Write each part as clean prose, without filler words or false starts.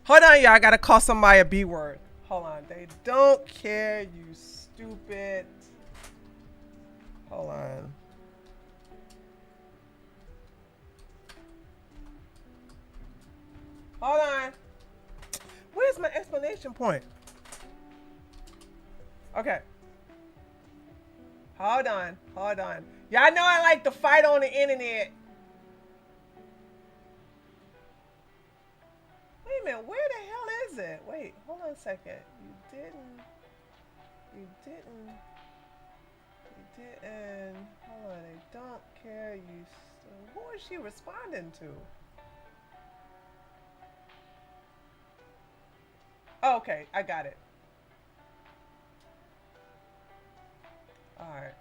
Hold on, y'all. I gotta call somebody a B word. Hold on. They don't care, you stupid. Hold on. Hold on. Where's my explanation point? Okay. Hold on. Hold on. Y'all know I like to fight on the internet. Wait a minute. Where the hell is it? Wait. Hold on a second. You didn't. You didn't. You didn't. Hold on. They don't care. You. Who is she responding to? Oh, okay. I got it. All right.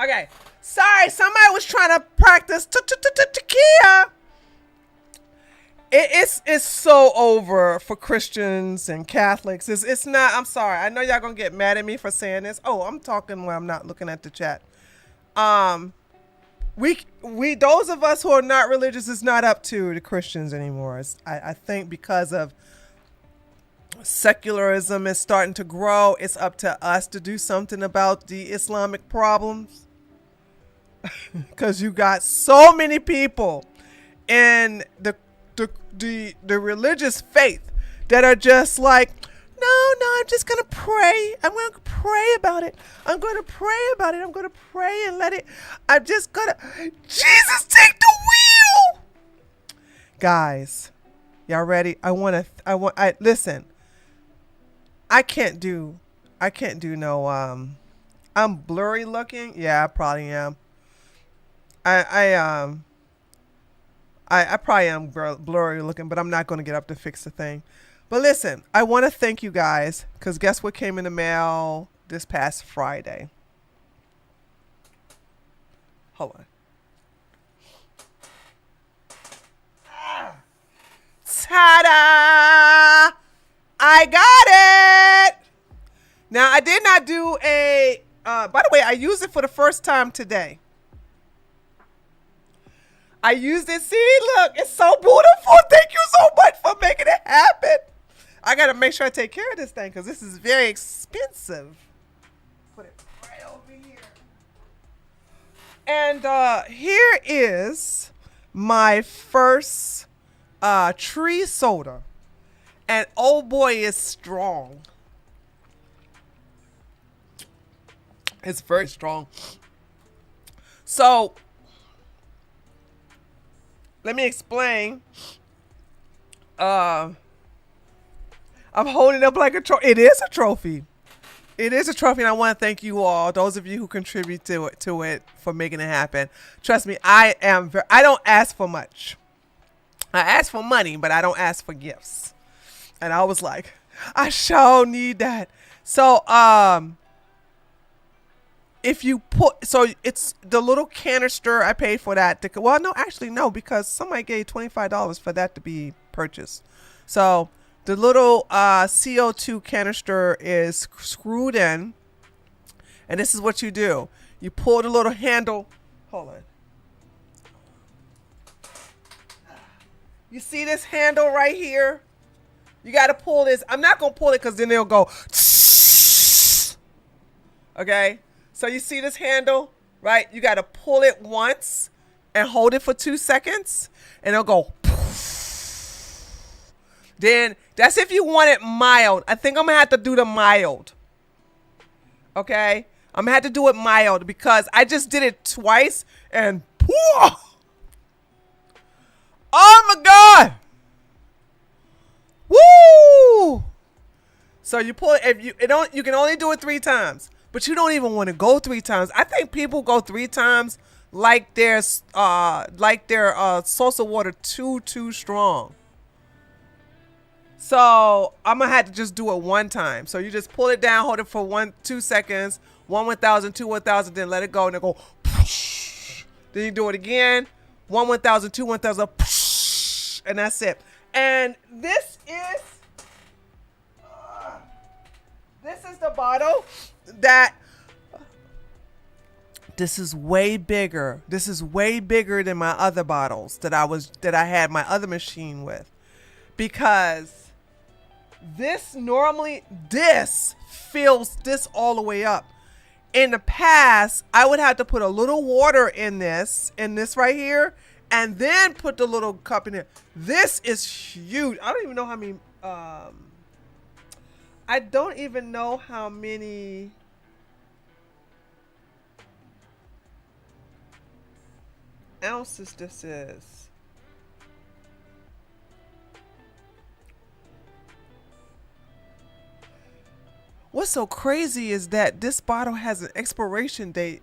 Okay. Sorry, somebody was trying to practice Takia. It's so over for Christians and Catholics. It's not. I'm sorry. I know y'all gonna get mad at me for saying this. Oh, I'm talking when I'm not looking at the chat. Um, we those of us who are not religious is not up to the Christians anymore. I think because of secularism is starting to grow, it's up to us to do something about the Islamic problems. Because you got so many people in the religious faith that are just like, no, I'm just gonna pray. I'm gonna pray about it. I'm gonna pray about it. I'm gonna pray and let it. I'm just gonna. Jesus, take the wheel, guys. Y'all ready? I listen. I can't do no. I'm blurry looking. Yeah, I probably am. I probably am blurry looking, but I'm not going to get up to fix the thing. But listen, I want to thank you guys, because guess what came in the mail this past Friday? Hold on. Ta-da! I got it! Now, I did not do a... by the way, I used it for the first time today. I used it. See, look, it's so beautiful. Thank you so much for making it happen. I got to make sure I take care of this thing because this is very expensive. Put it right over here. And here is my first tree soda. And oh boy, it's strong. It's very strong. So, let me explain. I'm holding up like a trophy. It is a trophy. It is a trophy, and I want to thank you all, those of you who contribute to it for making it happen. Trust me, I don't ask for much. I ask for money, but I don't ask for gifts. And I was like, I sure need that. So, if you put, so it's the little canister, I paid for that. Well, no, actually, no, because somebody gave $25 for that to be purchased. So the little CO2 canister is screwed in. And this is what you do. You pull the little handle. Hold on. You see this handle right here? You got to pull this. I'm not going to pull it because then it'll go. Okay. So you see this handle, right? You got to pull it once and hold it for 2 seconds and it'll go. Then that's if you want it mild. I think I'm going to have to do the mild. Okay? I'm going to have to do it mild because I just did it twice and oh my God. Woo! So you pull it, if you can only do it 3 times. But you don't even want to go 3 times. I think people go 3 times like their salsa water too strong. So I'm gonna have to just do it 1 time. So you just pull it down, hold it for 2 seconds, 1 1000, 2 1000, then let it go and then go. Then you do it again, 1 1000, 2 1000, and that's it. And this is the bottle. This is way bigger. This is way bigger than my other bottles that I had my other machine with. because this fills this all the way up. In the past, I would have to put a little water in this right here, and then put the little cup in here. This is huge. I don't even know how many, ounces this is. What's so crazy is that this bottle has an expiration date.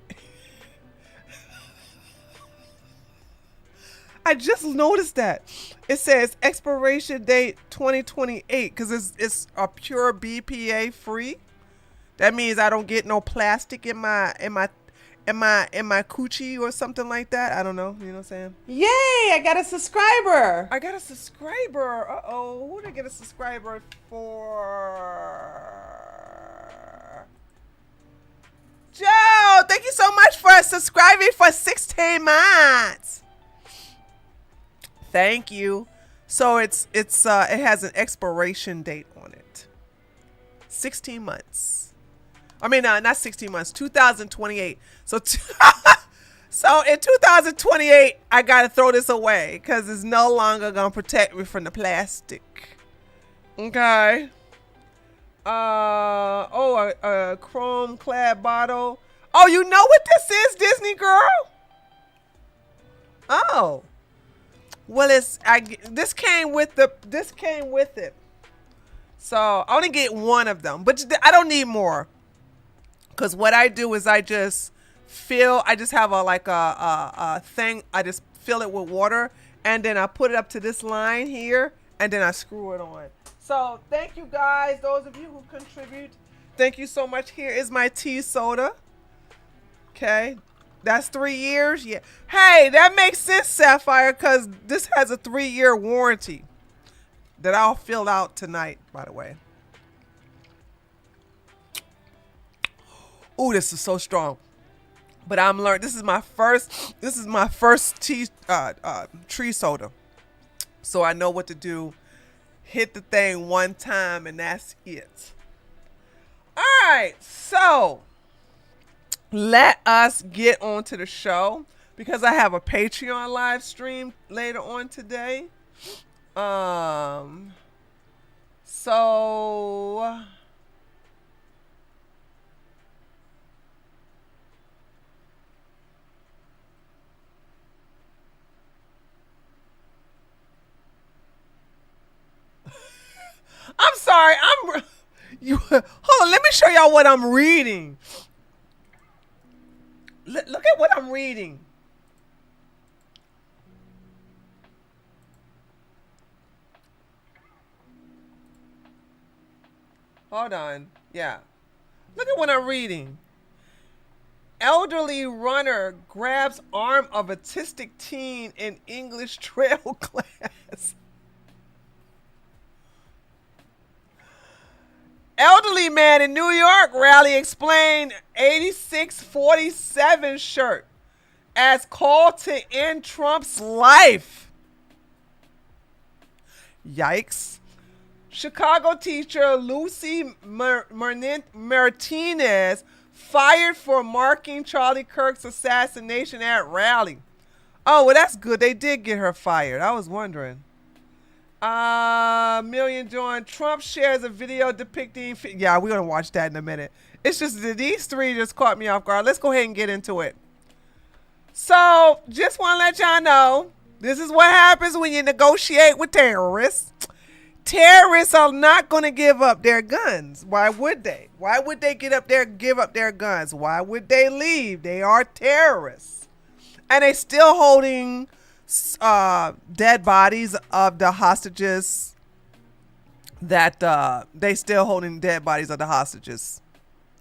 I just noticed that. It says expiration date 2028 because it's a pure BPA free. That means I don't get no plastic in my coochie or something like that. I don't know. You know what I'm saying? Yay! I got a subscriber. Uh-oh. Who did I get a subscriber for? Joe, thank you so much for subscribing for 16 months. Thank you. So it has an expiration date on it. 16 months. I mean, not 16 months, 2028. So so in 2028, I got to throw this away because it's no longer going to protect me from the plastic. Okay. A chrome clad bottle. Oh, you know what this is, Disney girl? Oh. Well, this came with it. So I only get one of them, but I don't need more. Cause what I do is I just have a thing. I just fill it with water, and then I put it up to this line here, and then I screw it on. So thank you guys, those of you who contribute. Thank you so much. Here is my tea soda. Okay, that's 3 years. Yeah. Hey, that makes sense, Sapphire, because this has a 3-year warranty that I'll fill out tonight, by the way. Ooh, this is so strong. But I'm learning. This is my first tea tree soda. So I know what to do. Hit the thing one time and that's it. All right, so let us get on to the show because I have a Patreon live stream later on today. So I'm sorry. Hold on. Let me show y'all what I'm reading. Look at what I'm reading. Hold on. Yeah. Look at what I'm reading. Elderly runner grabs arm of autistic teen in English trail class. Elderly man in New York rally explained 8647 shirt as call to end Trump's life. Yikes. Chicago teacher Lucy Martinez fired for marking Charlie Kirk's assassination at rally. Oh, well, that's good. They did get her fired. I was wondering. Million join. Trump shares a video depicting. Yeah, we're gonna watch that in a minute. It's just that these three just caught me off guard. Let's go ahead and get into it. So, just want to let y'all know, this is what happens when you negotiate with terrorists. Terrorists are not going to give up their guns. Why would they? Why would they give up their guns? Why would they leave? They are terrorists, and they still holding dead bodies of the hostages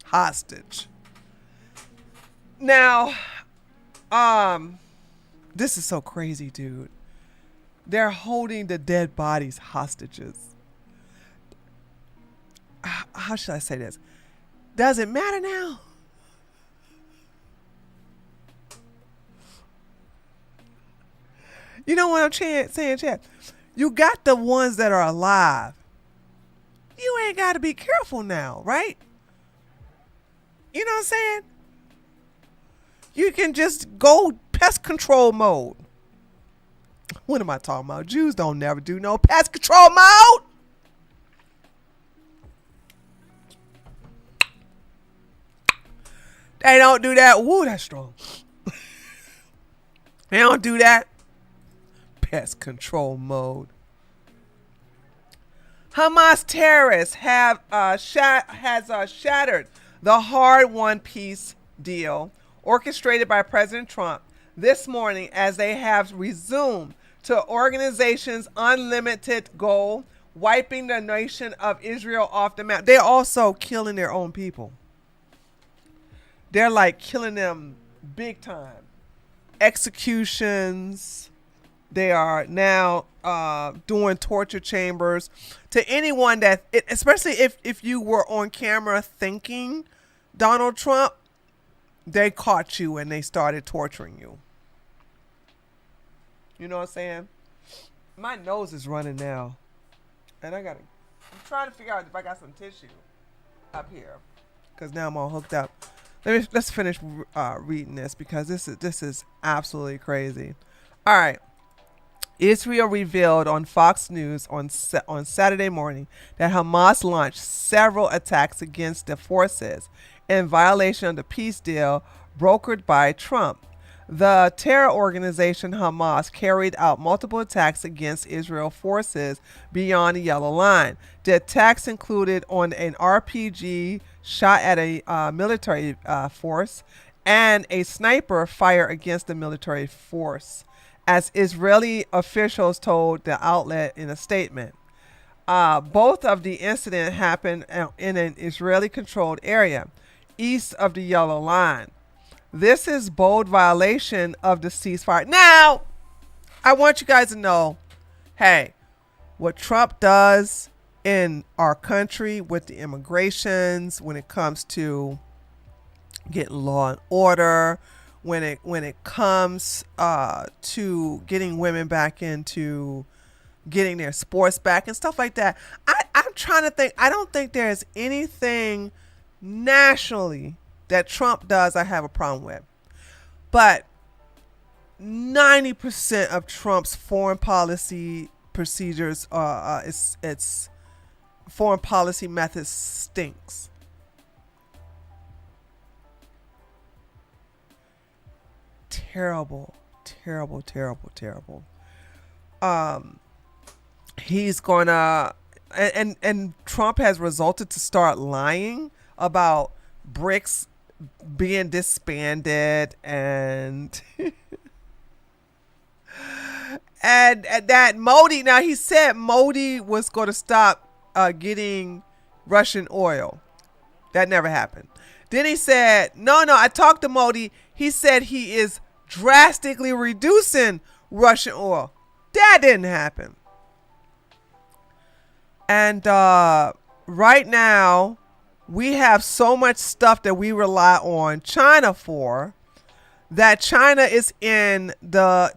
hostage. Now, this is so crazy, dude. They're holding the dead bodies hostages. How should I say this? Does it matter now? You know what I'm saying, chat? You got the ones that are alive. You ain't got to be careful now, right? You know what I'm saying? You can just go pest control mode. What am I talking about? Jews don't never do no pest control mode. They don't do that. Woo, that's strong. They don't do that. Pest control mode. Hamas terrorists have shattered the hard-won peace deal orchestrated by President Trump this morning as they have resumed to organization's unlimited goal, wiping the nation of Israel off the map. They're also killing their own people. They're like killing them big time. Executions. They are now doing torture chambers to anyone that, especially if you were on camera thinking Donald Trump, they caught you and they started torturing you. You know what I'm saying? My nose is running now. And I'm trying to figure out if I got some tissue up here. Because now I'm all hooked up. Let's finish reading this because this is absolutely crazy. All right. Israel revealed on Fox News on Saturday morning that Hamas launched several attacks against the forces in violation of the peace deal brokered by Trump. The terror organization Hamas carried out multiple attacks against Israel forces beyond the yellow line. The attacks included on an RPG shot at a military force and a sniper fire against the military force, as Israeli officials told the outlet in a statement. Both of the incidents happened in an Israeli-controlled area east of the yellow line. This is bold violation of the ceasefire. Now, I want you guys to know, hey, what Trump does in our country with the immigrations, when it comes to getting law and order, when it comes to getting women back into getting their sports back and stuff like that. I'm trying to think. I don't think there's anything nationally that Trump does I have a problem with. But 90% of Trump's foreign policy procedures, its foreign policy methods stinks. Terrible. He's gonna, and Trump has resulted to start lying about BRICS being disbanded and and that Modi, now he said Modi was going to stop getting Russian oil. That never happened. Then he said, no, I talked to Modi. He said he is drastically reducing Russian oil. That didn't happen. And right now, we have so much stuff that we rely on China for, that China is not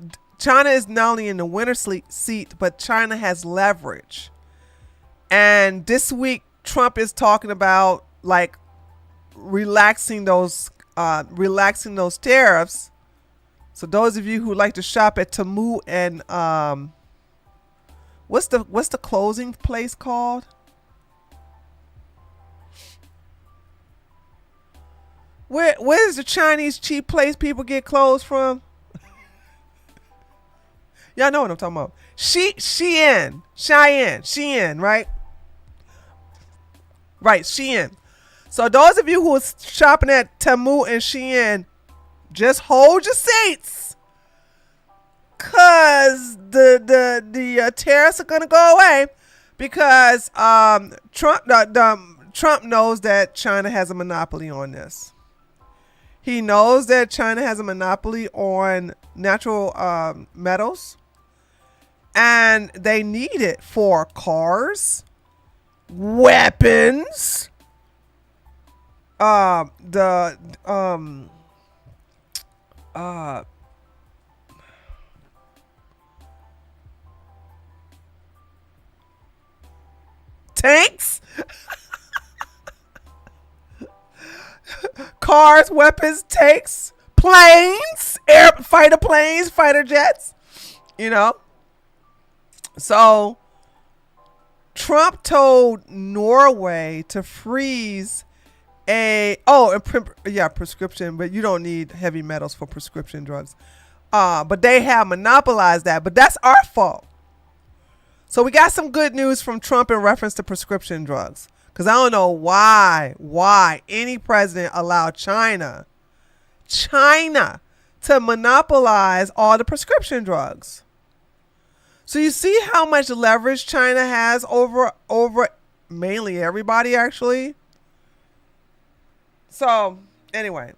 only in the winner seat, but China has leverage. And this week, Trump is talking about like relaxing those tariffs. So those of you who like to shop at Temu and what's the clothing place called? Where's the Chinese cheap place people get clothes from? Y'all know what I'm talking about. Shein, right? Right, Shein. So those of you who are shopping at Temu and Shein, just hold your seats, cause the tariffs are gonna go away, because Trump knows that China has a monopoly on this. He knows that China has a monopoly on natural metals, and they need it for cars, weapons, tanks, cars, weapons, tanks, planes, fighter planes, fighter jets, you know. So Trump told Norway to freeze prescription, but you don't need heavy metals for prescription drugs. But they have monopolized that, but that's our fault. So we got some good news from Trump in reference to prescription drugs. Because I don't know why any president allowed China to monopolize all the prescription drugs. So you see how much leverage China has over mainly everybody, actually. So anyway,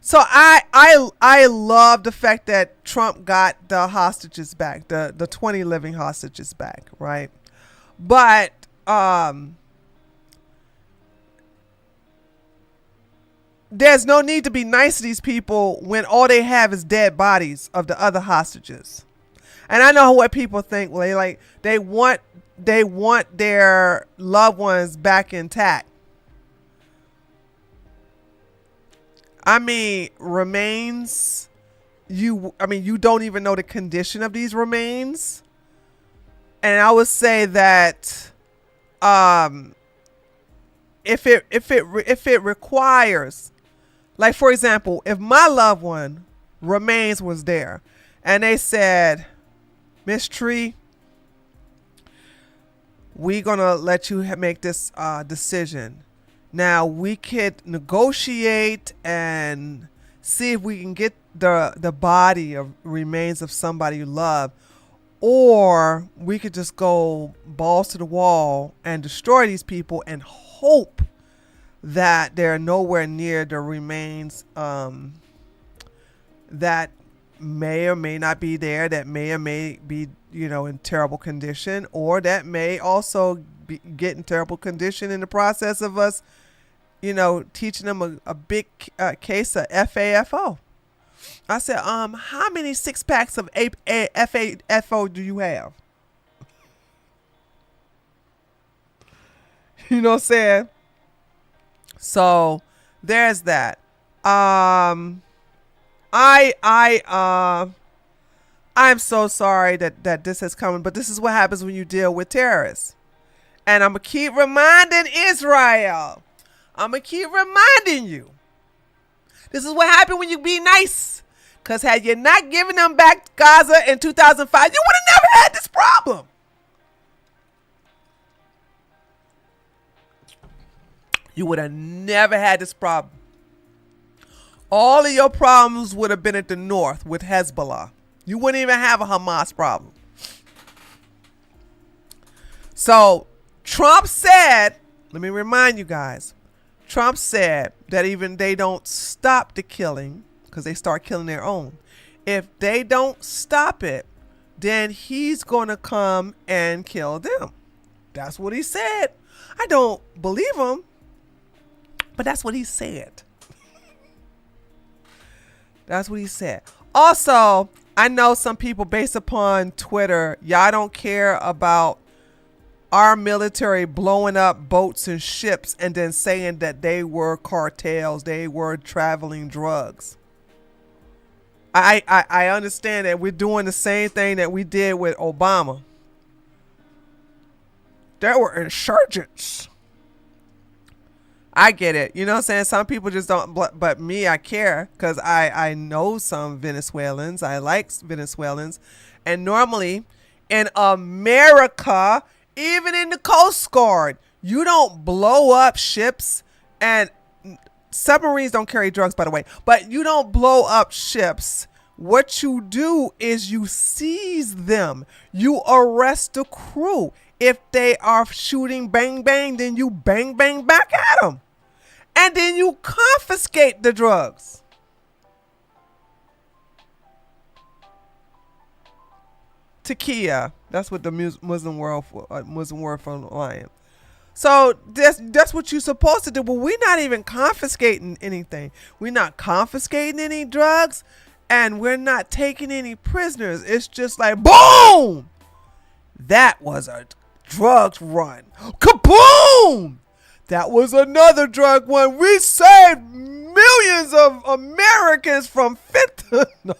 so I love the fact that Trump got the hostages back, the 20 living hostages back, right? But there's no need to be nice to these people when all they have is dead bodies of the other hostages. And I know what people think. Well, they want their loved ones back intact. I mean, remains. You don't even know the condition of these remains. And I would say that, if it requires, like for example, if my loved one remains was there, and they said, Miss Tree, we're gonna let you make this decision. Now we could negotiate and see if we can get the body of remains of somebody you love, or we could just go balls to the wall and destroy these people and hope that they're nowhere near the remains that may or may not be there, that may or may be, in terrible condition, or that may also get in terrible condition in the process of us, teaching them a big case of FAFO. I said, how many 6-packs of FAFO do you have? You know what I'm saying? So there's that. I'm so sorry that this has come, but this is what happens when you deal with terrorists. And I'm going to keep reminding Israel. I'm going to keep reminding you. This is what happened when you be nice. Because had you not given them back Gaza in 2005, you would have never had this problem. You would have never had this problem. All of your problems would have been at the north with Hezbollah. You wouldn't even have a Hamas problem. So Trump said, let me remind you guys, Trump said that even they don't stop the killing, because they start killing their own. If they don't stop it, then he's going to come and kill them. That's what he said. I don't believe him, but that's what he said. That's what he said. Also, I know some people, based upon Twitter, y'all don't care about our military blowing up boats and ships and then saying that they were cartels, they were traveling drugs. I understand that we're doing the same thing that we did with Obama. There were insurgents. I get it. You know what I'm saying? Some people just don't, but me, I care, because I know some Venezuelans. I like Venezuelans. And normally in America, even in the Coast Guard, you don't blow up ships, and submarines don't carry drugs, by the way, but you don't blow up ships. What you do is you seize them. You arrest the crew. If they are shooting bang bang, then you bang bang back at them. And then you confiscate the drugs. Takia. That's what the Muslim word for lion. So that's what you're supposed to do. But we're not even confiscating anything. We're not confiscating any drugs. And we're not taking any prisoners. It's just like, boom! That was a drugs run. Kaboom! That was another drug one. We saved millions of Americans from fentanyl.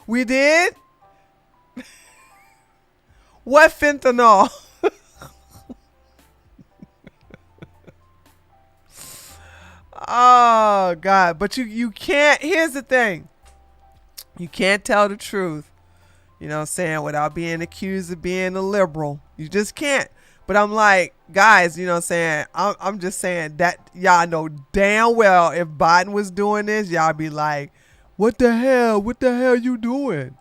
We did? What fentanyl? Oh, God. But you can't, here's the thing. You can't tell the truth, you know what I'm saying, without being accused of being a liberal. You just can't. But I'm like, guys, you know what I'm saying, I'm just saying that y'all know damn well if Biden was doing this, y'all be like, what the hell you doing?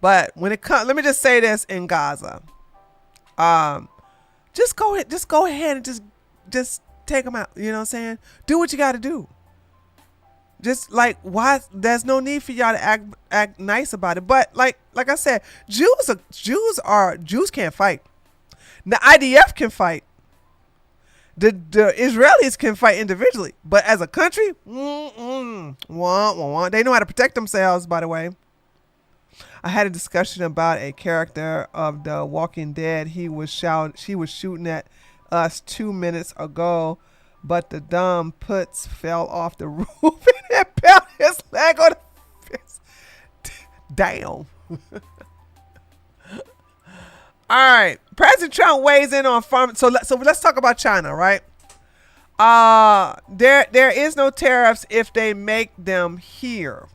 But when it comes, let me just say this in Gaza. Just go ahead and just take them out. You know what I'm saying? Do what you got to do. Just like, why? There's no need for y'all to act nice about it. But like I said, Jews can't fight. The IDF can fight. The Israelis can fight individually, but as a country, they know how to protect themselves. By the way, I had a discussion about a character of The Walking Dead. She was shooting at us 2 minutes ago, but the dumb putz fell off the roof and pounded his leg on the fence. Damn. All right, President Trump weighs in on farm. So let's talk about China, right? There is no tariffs if they make them here,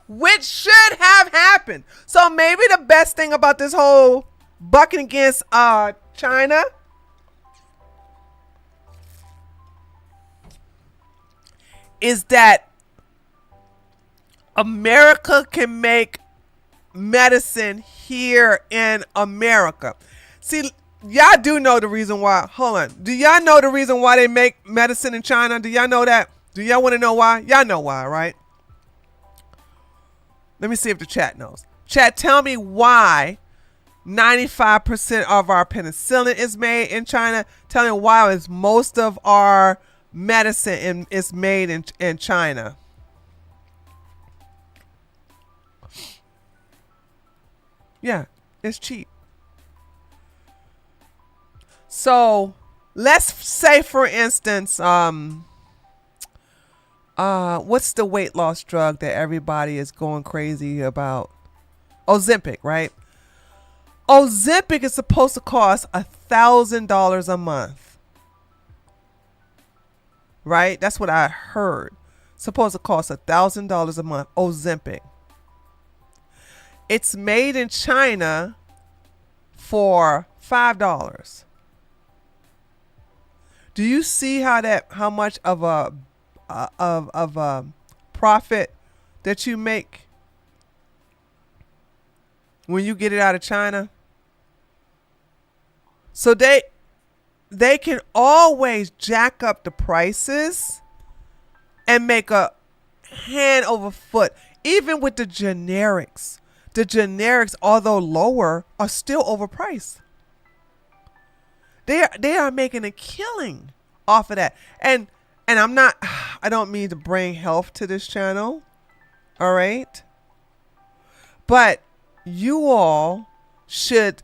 which should have happened. So maybe the best thing about this whole bucking against China is that America can make medicine here in America. See, y'all do know the reason why. Hold on. Do y'all know the reason why they make medicine in China? Do y'all know that? Do y'all want to know why? Y'all know why, right? Let me see if the chat knows. Chat, tell me why 95% of our penicillin is made in China. Tell me why is most of our medicine is made in China. Yeah, it's cheap. So let's say, for instance, what's the weight loss drug that everybody is going crazy about? Ozempic, right? Ozempic is supposed to cost $1,000 a month, right? That's what I heard. Supposed to cost $1,000 a month. Ozempic. It's made in China for $5. Do you see how much of a profit that you make when you get it out of China? So they can always jack up the prices and make a hand over foot, even with the generics. The generics, although lower, are still overpriced. They are making a killing off of that. And I don't mean to bring health to this channel. All right. But you all should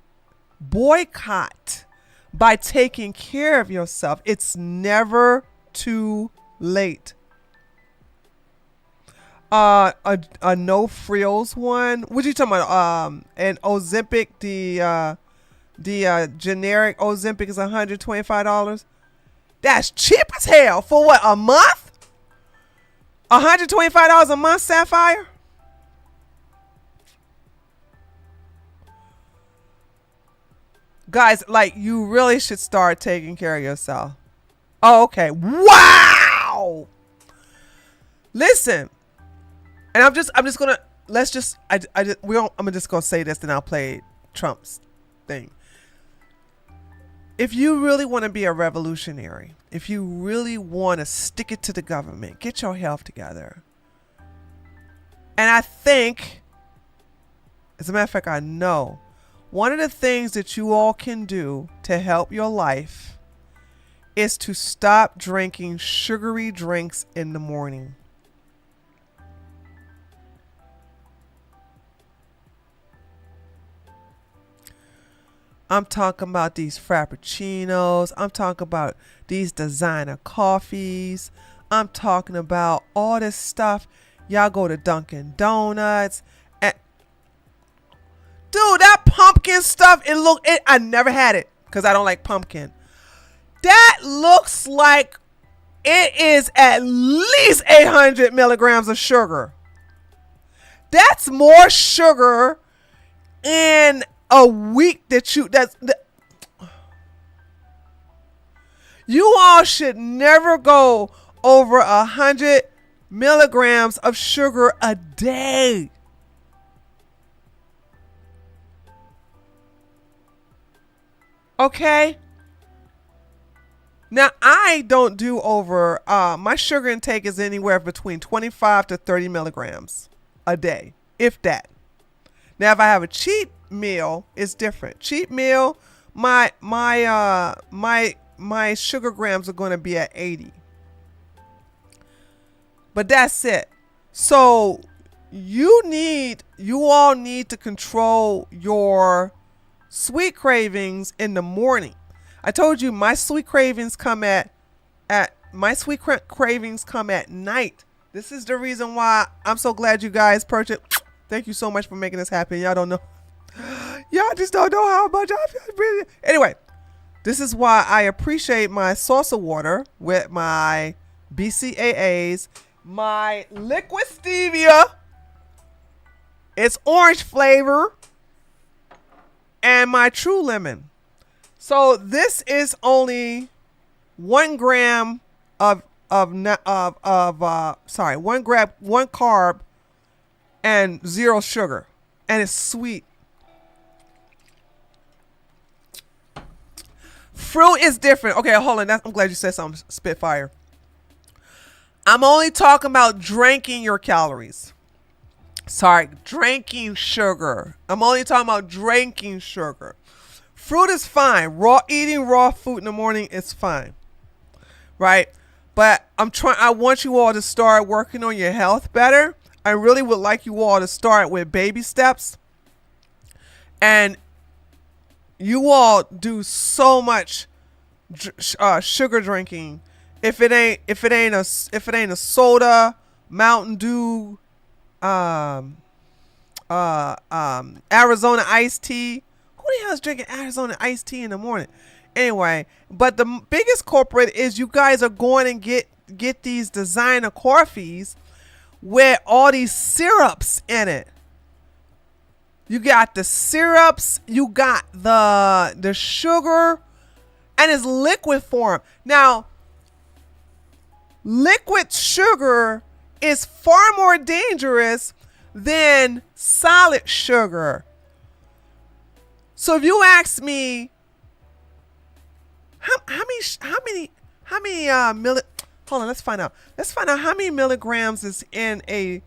boycott by taking care of yourself. It's never too late. A no frills one. What you talking about? An Ozempic, the generic Ozempic is $125. That's cheap as hell for what, a month? $125 a month, Sapphire? Guys, like, you really should start taking care of yourself. Oh, okay. Wow. Listen. And I'm just gonna I'm just gonna say this, then I'll play Trump's thing. If you really want to be a revolutionary, if you really want to stick it to the government, get your health together. And I think, as a matter of fact, I know one of the things that you all can do to help your life is to stop drinking sugary drinks in the morning. I'm talking about these frappuccinos. I'm talking about these designer coffees. I'm talking about all this stuff. Y'all go to Dunkin' Donuts. And dude, that pumpkin stuff, I never had it because I don't like pumpkin. That looks like it is at least 800 milligrams of sugar. That's more sugar in a week you all should never go over 100 milligrams of sugar a day. Okay? Now, I don't do over, my sugar intake is anywhere between 25 to 30 milligrams a day, if that. Now, if I have a cheat meal, it's different. Cheat meal, my sugar grams are going to be at 80. But that's it. So you all need to control your sweet cravings in the morning. I told you my sweet cravings come at night. This is the reason why I'm so glad you guys purchased. Thank you so much for making this happen. Y'all don't know. Y'all just don't know how much I feel. Anyway, this is why I appreciate my salsa water with my BCAAs, my liquid stevia. It's orange flavor, and my True Lemon. So this is only 1 gram one carb and 0 sugar, and it's sweet. Fruit is different. Okay, hold on. I'm glad you said something, Spitfire. I'm only talking about drinking your calories. Sorry, drinking sugar. I'm only talking about drinking sugar. Fruit is fine. Eating raw food in the morning is fine. Right? But I want you all to start working on your health better. I really would like you all to start with baby steps. And you all do so much sugar drinking. If it ain't a soda, Mountain Dew, Arizona iced tea. Who the hell is drinking Arizona iced tea in the morning? Anyway, but the biggest culprit is you guys are going and get these designer coffees with all these syrups in it. You got the syrups, you got the sugar, and it's liquid form. Now, liquid sugar is far more dangerous than solid sugar. So if you ask me, how many hold on, let's find out. Let's find out how many milligrams is in a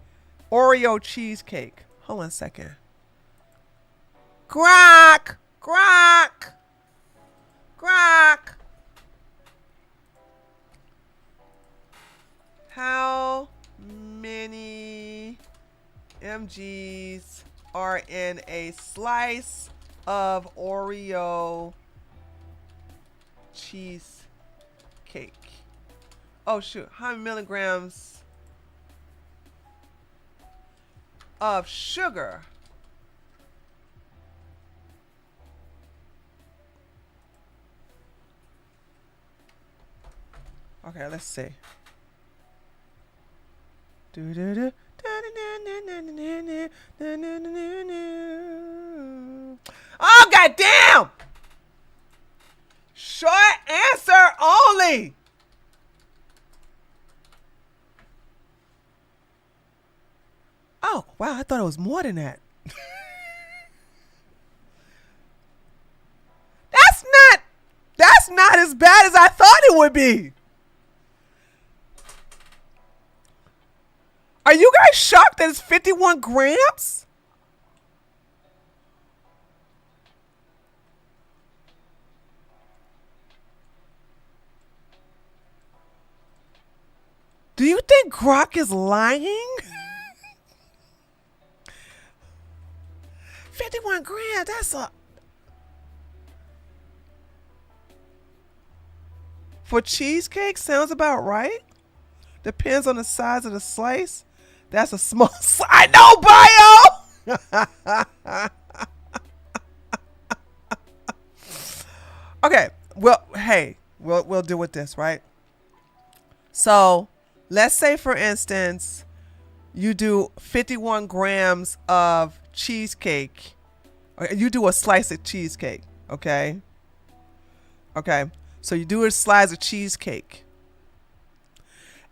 Oreo cheesecake. Hold on a second. Grok. How many mgs are in a slice of Oreo cheesecake? Oh shoot, how many milligrams of sugar okay, let's see. Oh goddamn! Short answer only. Oh wow, I thought it was more than that. That's not as bad as I thought it would be. Are you guys shocked that it's 51 grams? Do you think Grok is lying? 51 grams, that's a... For cheesecake, sounds about right. Depends on the size of the slice. That's a small I know, bio. Okay. Well, hey, we'll deal with this, right? So, let's say for instance, you do 51 grams of cheesecake. You do a slice of cheesecake, okay? Okay. So you do a slice of cheesecake.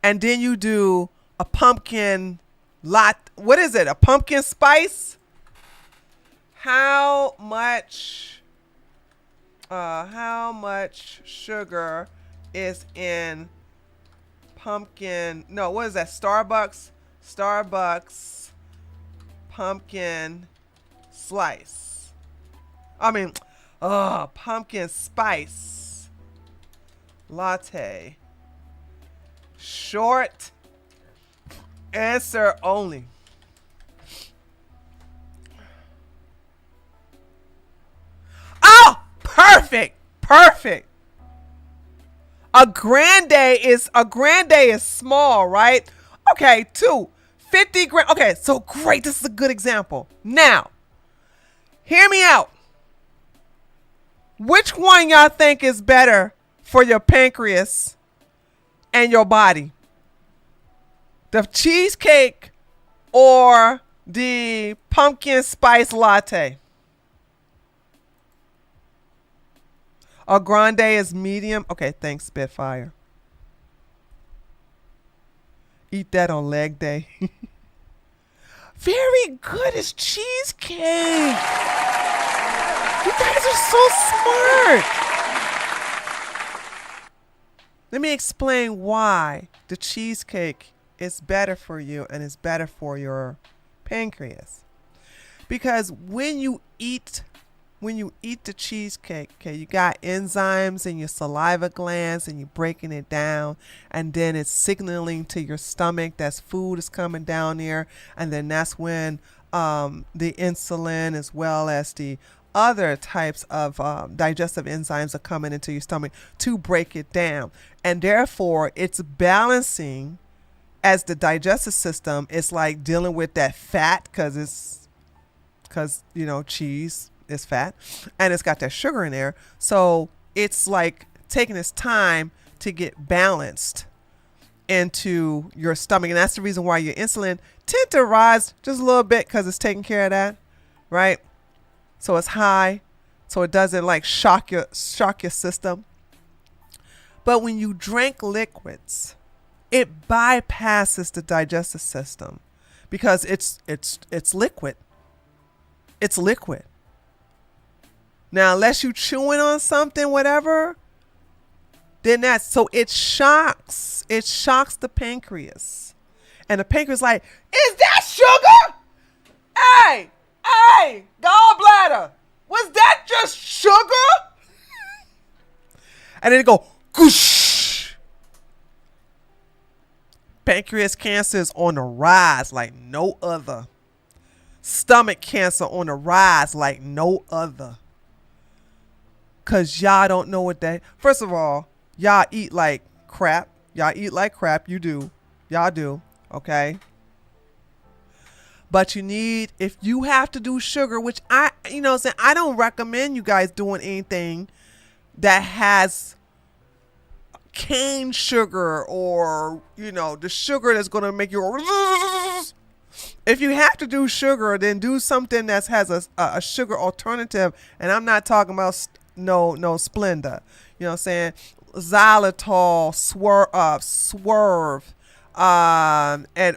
And then you do a pumpkin what is it? A pumpkin spice? How much sugar is in pumpkin? No, what is that? Starbucks pumpkin slice. I mean, pumpkin spice latte. Short answer only. Oh, perfect. A grande is small, right? Okay, 50 grams. Okay, so great. This is a good example. Now, hear me out. Which one y'all think is better for your pancreas and your body? The cheesecake or the pumpkin spice latte? A grande is medium. Okay, thanks, Spitfire. Eat that on leg day. Very good. It's cheesecake. You guys are so smart. Let me explain why the cheesecake is better for you and is better for your pancreas. Because when you eat the cheesecake, okay, you got enzymes in your saliva glands and you're breaking it down, and then it's signaling to your stomach that food is coming down there, and then that's when the insulin as well as the other types of digestive enzymes are coming into your stomach to break it down. And therefore, it's balancing as the digestive system. It's like dealing with that fat because cheese is fat and it's got that sugar in there. So it's like taking its time to get balanced into your stomach. And that's the reason why your insulin tend to rise just a little bit, because it's taking care of that, right? So it's high, so it doesn't like shock your system. But when you drink liquids, it bypasses the digestive system because it's liquid. It's liquid. Now, unless you chewing on something, whatever, then it shocks the pancreas. And the pancreas like, is that sugar? Hey, gallbladder, was that just sugar? And then it go, goosh. Pancreas cancer is on the rise like no other. Stomach cancer on the rise like no other. Because y'all don't know what that. First of all, y'all eat like crap. You do. Y'all do. Okay. But if you have to do sugar, which I don't recommend you guys doing anything that has cane sugar or, the sugar that's going to make you. If you have to do sugar, then do something that has a sugar alternative. And I'm not talking about no Splenda. You know what I'm saying? Xylitol, Swerve,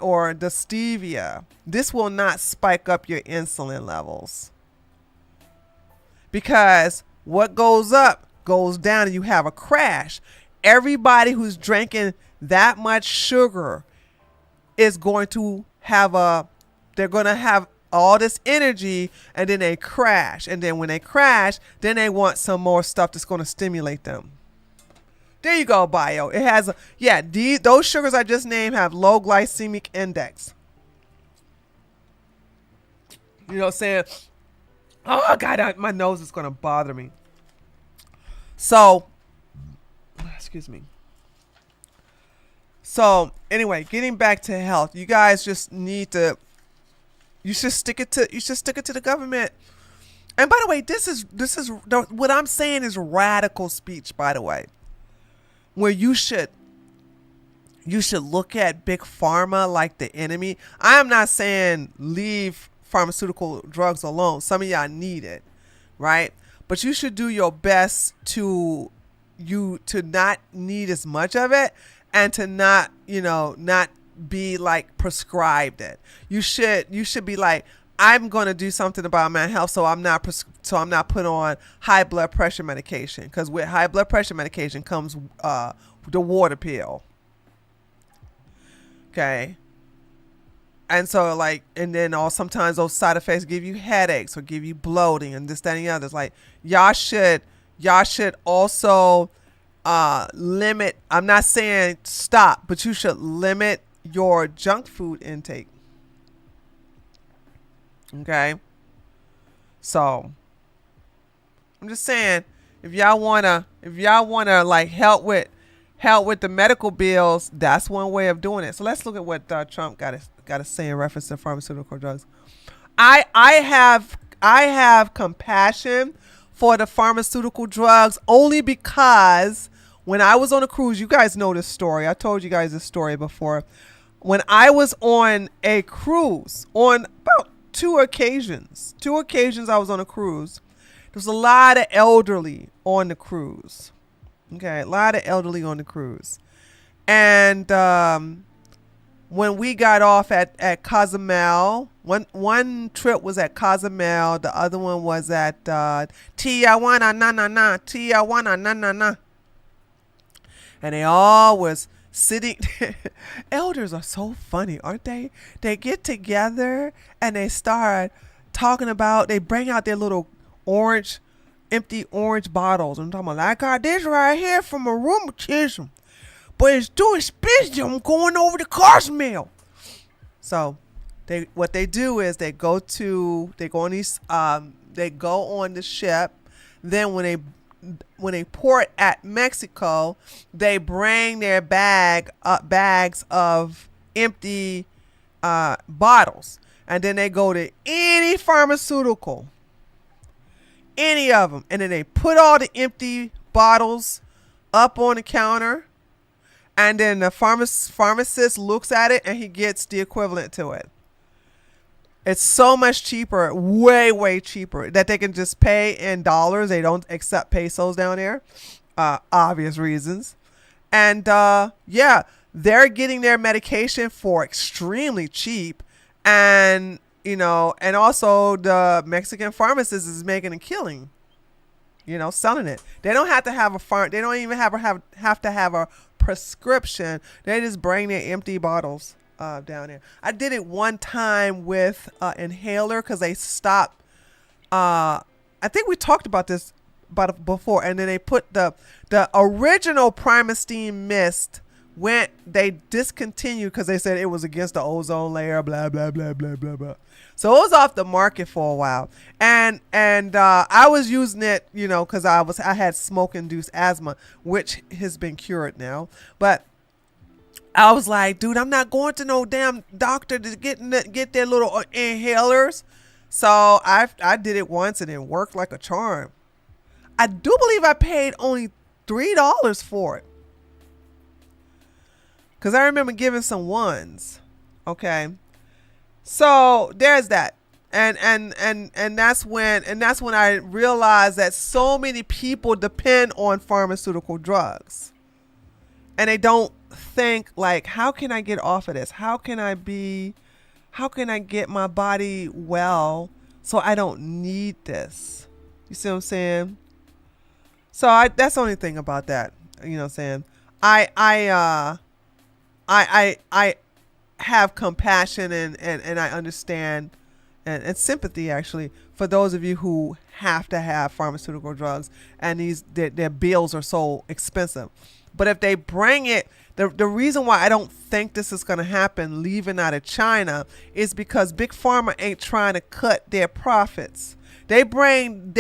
or the stevia. This will not spike up your insulin levels. Because what goes up goes down and you have a crash. Everybody who's drinking that much sugar is going to have all this energy, and then they crash. And then when they crash, then they want some more stuff that's going to stimulate them. There you go, bio. It has those sugars I just named have low glycemic index. You know what I'm saying? Oh God, my nose is going to bother me. So excuse me. So anyway, getting back to health, you guys just need to. You should stick it to the government. And by the way, this is what I'm saying is radical speech. By the way, where you should look at big pharma like the enemy. I am not saying leave pharmaceutical drugs alone. Some of y'all need it, right? But you should do your best to not need as much of it, and to not be like prescribed it. You should be like, I'm going to do something about my health, so I'm not put on high blood pressure medication, because with high blood pressure medication comes the water pill. Okay. And so and then sometimes those side effects give you headaches or give you bloating and this, that, and the other. It's like, y'all should also limit. I'm not saying stop, but you should limit your junk food intake. Okay. So I'm just saying, if y'all wanna like help with the medical bills, that's one way of doing it. So let's look at what Trump got to say in reference to pharmaceutical drugs. I have compassion for the pharmaceutical drugs only because when I was on a cruise, you guys know this story. I told you guys this story before. When I was on a cruise, on about two occasions I was on a cruise, there was a lot of elderly on the cruise. Okay, a lot of elderly on the cruise. And when we got off at Cozumel, one trip was at Cozumel, the other one was at Tijuana, Tijuana. And they all was sitting. Elders are so funny, aren't they? They get together and they start talking about, they bring out their little empty orange bottles. I'm talking about, I got this right here from a rheumatism, but it's too expensive. I'm going over to Cozumel. So what they do is they go on the ship. Then when they port at Mexico, they bring their bags of empty bottles, and then they go to any pharmaceutical, any of them, and then they put all the empty bottles up on the counter, and then the pharmacist looks at it and he gets the equivalent to it. It's so much cheaper, way cheaper, that they can just pay in dollars. They don't accept pesos down there, obvious reasons. And they're getting their medication for extremely cheap, and and also the Mexican pharmacist is making a killing, selling it. They don't have to have they don't even have to have a prescription. They just bring their empty bottles down there. I did it one time with inhaler, because they stopped. I think we talked about this before, and then they put the original Primestine mist. They discontinued because they said it was against the ozone layer, blah blah blah blah blah blah. So it was off the market for a while, and I was using it, because I had smoke-induced asthma, which has been cured now, but I was like, dude, I'm not going to no damn doctor to get their little inhalers. So I did it once and it worked like a charm. I do believe I paid only $3 for it, because I remember giving some ones. Okay, so there's that, and that's when I realized that so many people depend on pharmaceutical drugs, and they don't think like, how can I get off of this? How can I get my body well so I don't need this? You see what I'm saying? So that's the only thing about that. You know what I'm saying? I have compassion and I understand and sympathy, actually, for those of you who have to have pharmaceutical drugs, and their bills are so expensive. But if they bring it, the reason why I don't think this is going to happen leaving out of China is because Big Pharma ain't trying to cut their profits. They bring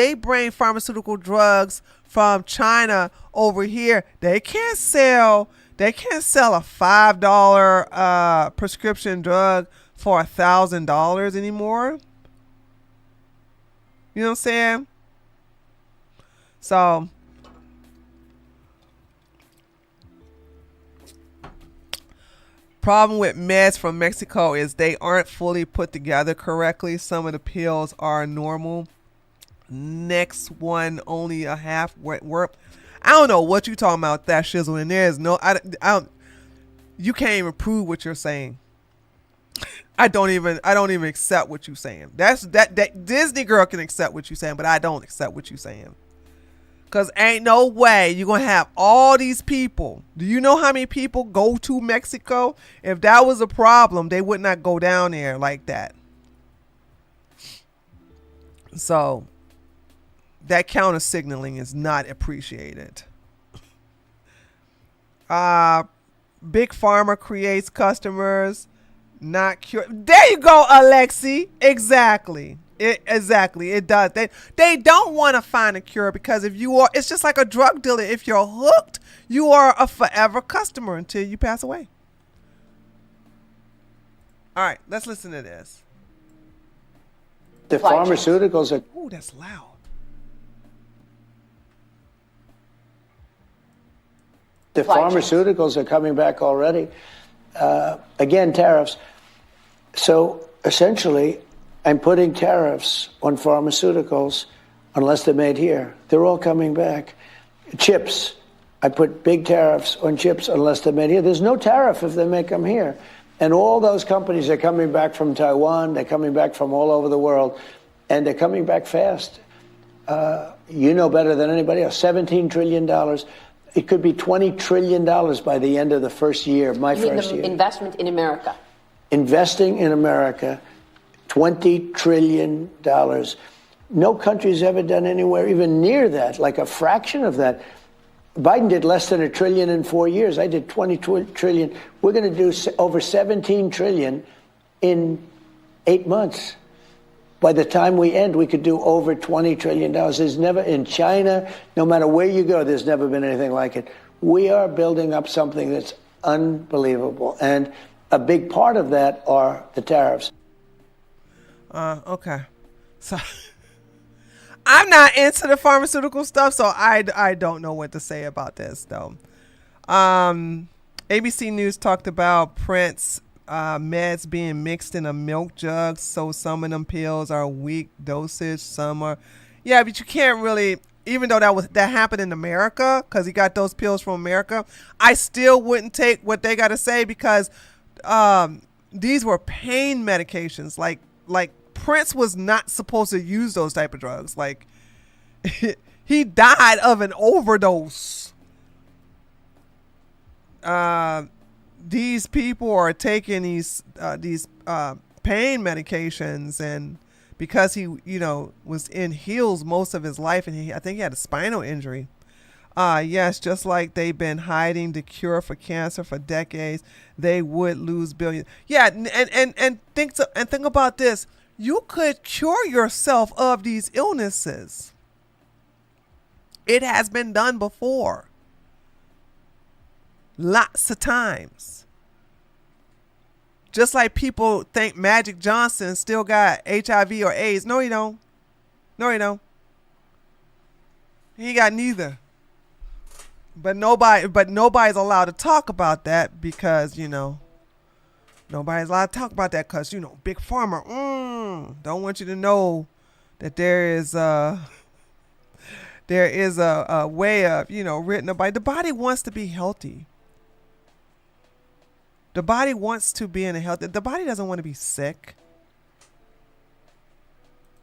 pharmaceutical drugs from China over here. They can't sell a $5 prescription drug for $1,000 anymore. You know what I'm saying? So problem with meds from Mexico is they aren't fully put together correctly. Some of the pills are normal. Next one only a half work. I don't know what you talking about, that shizzle. And there's no, I don't. You can't even prove what you're saying. I don't even accept what you're saying. That Disney girl can accept what you're saying, but I don't accept what you're saying. Cause ain't no way you're gonna have all these people. Do you know how many people go to Mexico? If that was a problem, they would not go down there like that. So that counter signaling is not appreciated. Big Pharma creates customers, not cure. There you go, Alexi. Exactly. It does. They don't want to find a cure, because if you are, it's just like a drug dealer. If you're hooked, you are a forever customer until you pass away. All right, let's listen to this. The pharmaceuticals are... Ooh, that's loud. The pharmaceuticals are coming back already. Again, tariffs. So essentially, I'm putting tariffs on pharmaceuticals unless they're made here. They're all coming back. Chips. I put big tariffs on chips unless they're made here. There's no tariff if they make them here. And all those companies are coming back from Taiwan. They're coming back from all over the world. And they're coming back fast. You know better than anybody else. $17 trillion. It could be $20 trillion by the end of the first year, first year. Investment in America. Investing in America, $20 trillion. No country's ever done anywhere even near that, like a fraction of that. Biden did less than $1 trillion in 4 years. I did 20 trillion. We're going to do over 17 trillion in 8 months. By the time we end, we could do over $20 trillion. There's never, in China, no matter where you go, there's never been anything like it. We are building up something that's unbelievable. And a big part of that are the tariffs. Okay. So I'm not into the pharmaceutical stuff, so I don't know what to say about this, though. ABC News talked about Prince meds being mixed in a milk jug, so some of them pills are weak dosage, some are, yeah, but you can't really, even though that happened in America, because he got those pills from America, I still wouldn't take what they got to say, because these were pain medications. Like Prince was not supposed to use those type of drugs. Like he died of an overdose. These people are taking these pain medications, and because he, was in heels most of his life, and I think he had a spinal injury. Yes, just like they've been hiding the cure for cancer for decades, they would lose billions. Yeah, and think about this. You could cure yourself of these illnesses. It has been done before. Lots of times. Just like people think Magic Johnson still got HIV or AIDS. No, he don't. No, he don't. He got neither. But nobody's allowed to talk about that because, nobody's allowed to talk about that because, Big Pharma don't want you to know that there is a way of, written about. The body wants to be healthy. The body wants to be in a healthy. The body doesn't want to be sick.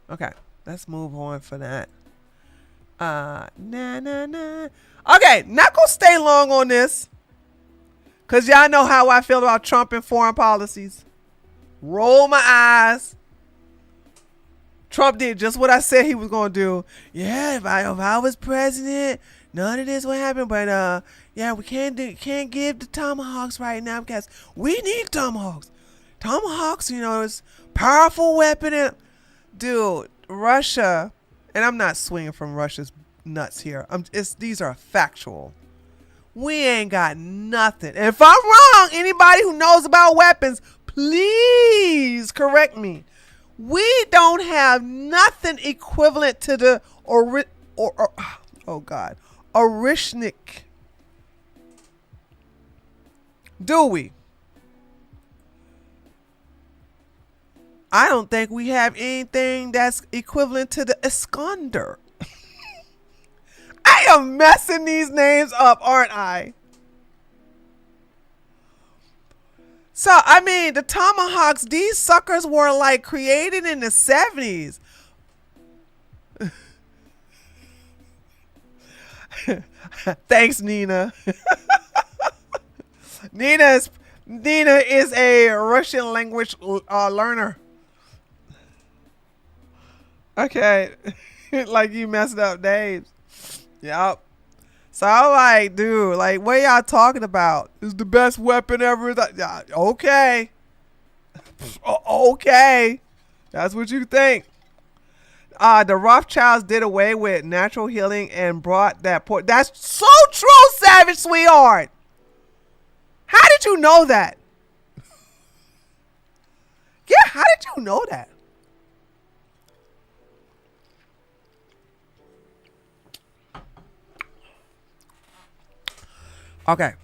Okay, let's move on for that. Okay, not gonna stay long on this, cause y'all know how I feel about Trump and foreign policies. Roll my eyes. Trump did just what I said he was gonna do. Yeah, if I was president, none of this would happen. But yeah, we can't give the tomahawks right now because we need tomahawks. Tomahawks, is a powerful weapon. And dude, Russia And I'm not swinging from Russia's nuts here. These are factual. We ain't got nothing. And if I'm wrong, anybody who knows about weapons, please correct me. We don't have nothing equivalent to the Orishnik. Do we? I don't think we have anything that's equivalent to the Iskander. I am messing these names up, aren't I? So, I mean, the tomahawks, these suckers were like created in the 70s. Thanks, Nina. Nina is a Russian language learner. Okay. Like you messed up names. Yep. So I'm like, dude, like, what y'all talking about? It's the best weapon ever. Yeah, okay. Okay. That's what you think. The Rothschilds did away with natural healing and brought that point. That's so true, Savage Sweetheart. How did you know that? Yeah, how did you know that? Okay.